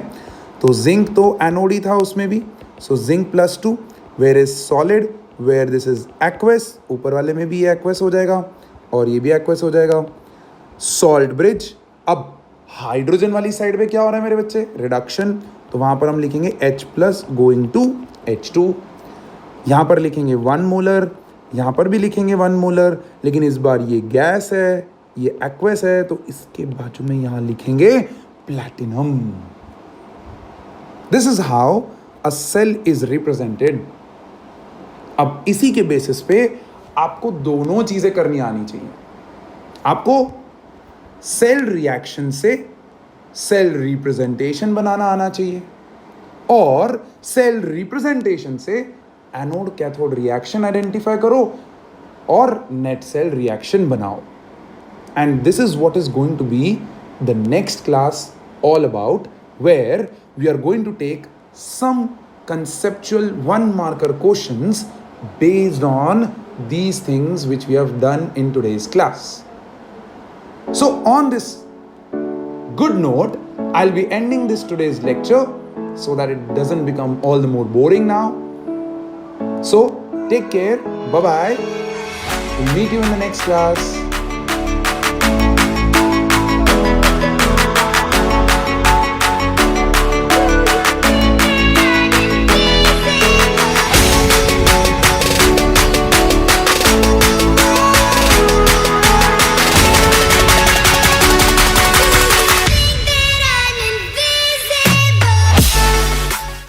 तो जिंक तो एनोड ही था उसमें भी. So zinc +2 where is solid, where this is aqueous. ऊपर वाले में भी ये एक्वस हो जाएगा और ये भी एक्वस हो जाएगा. Salt bridge. अब हाइड्रोजन वाली साइड पे क्या हो रहा है मेरे बच्चे, रिडक्शन, तो वहां पर हम लिखेंगे H plus going to H2। यहां पर लिखेंगे 1 मोलर, यहां पर भी लिखेंगे 1 मोलर, लेकिन इस बार ये गैस है, ये एक्वस है, तो इसके बाजू में यहां लिखेंगे platinum. This is how a cell is represented. अब इसी के बेसिस पे आपको दोनों चीजें करनी आनी चाहिए। आपको सेल रिएक्शन से सेल रिप्रेजेंटेशन बनाना आना चाहिए और सेल रिप्रेजेंटेशन से एनोड कैथोड रिएक्शन आइडेंटिफाई करो और नेट सेल रिएक्शन बनाओ। And this is what is going to be the next class all about, where we are going to take some conceptual 1 marker questions based on these things which we have done in today's class. So on this good note, I'll be ending this today's lecture so that it doesn't become all the more boring now. So take care, bye bye, we'll meet you in the next class.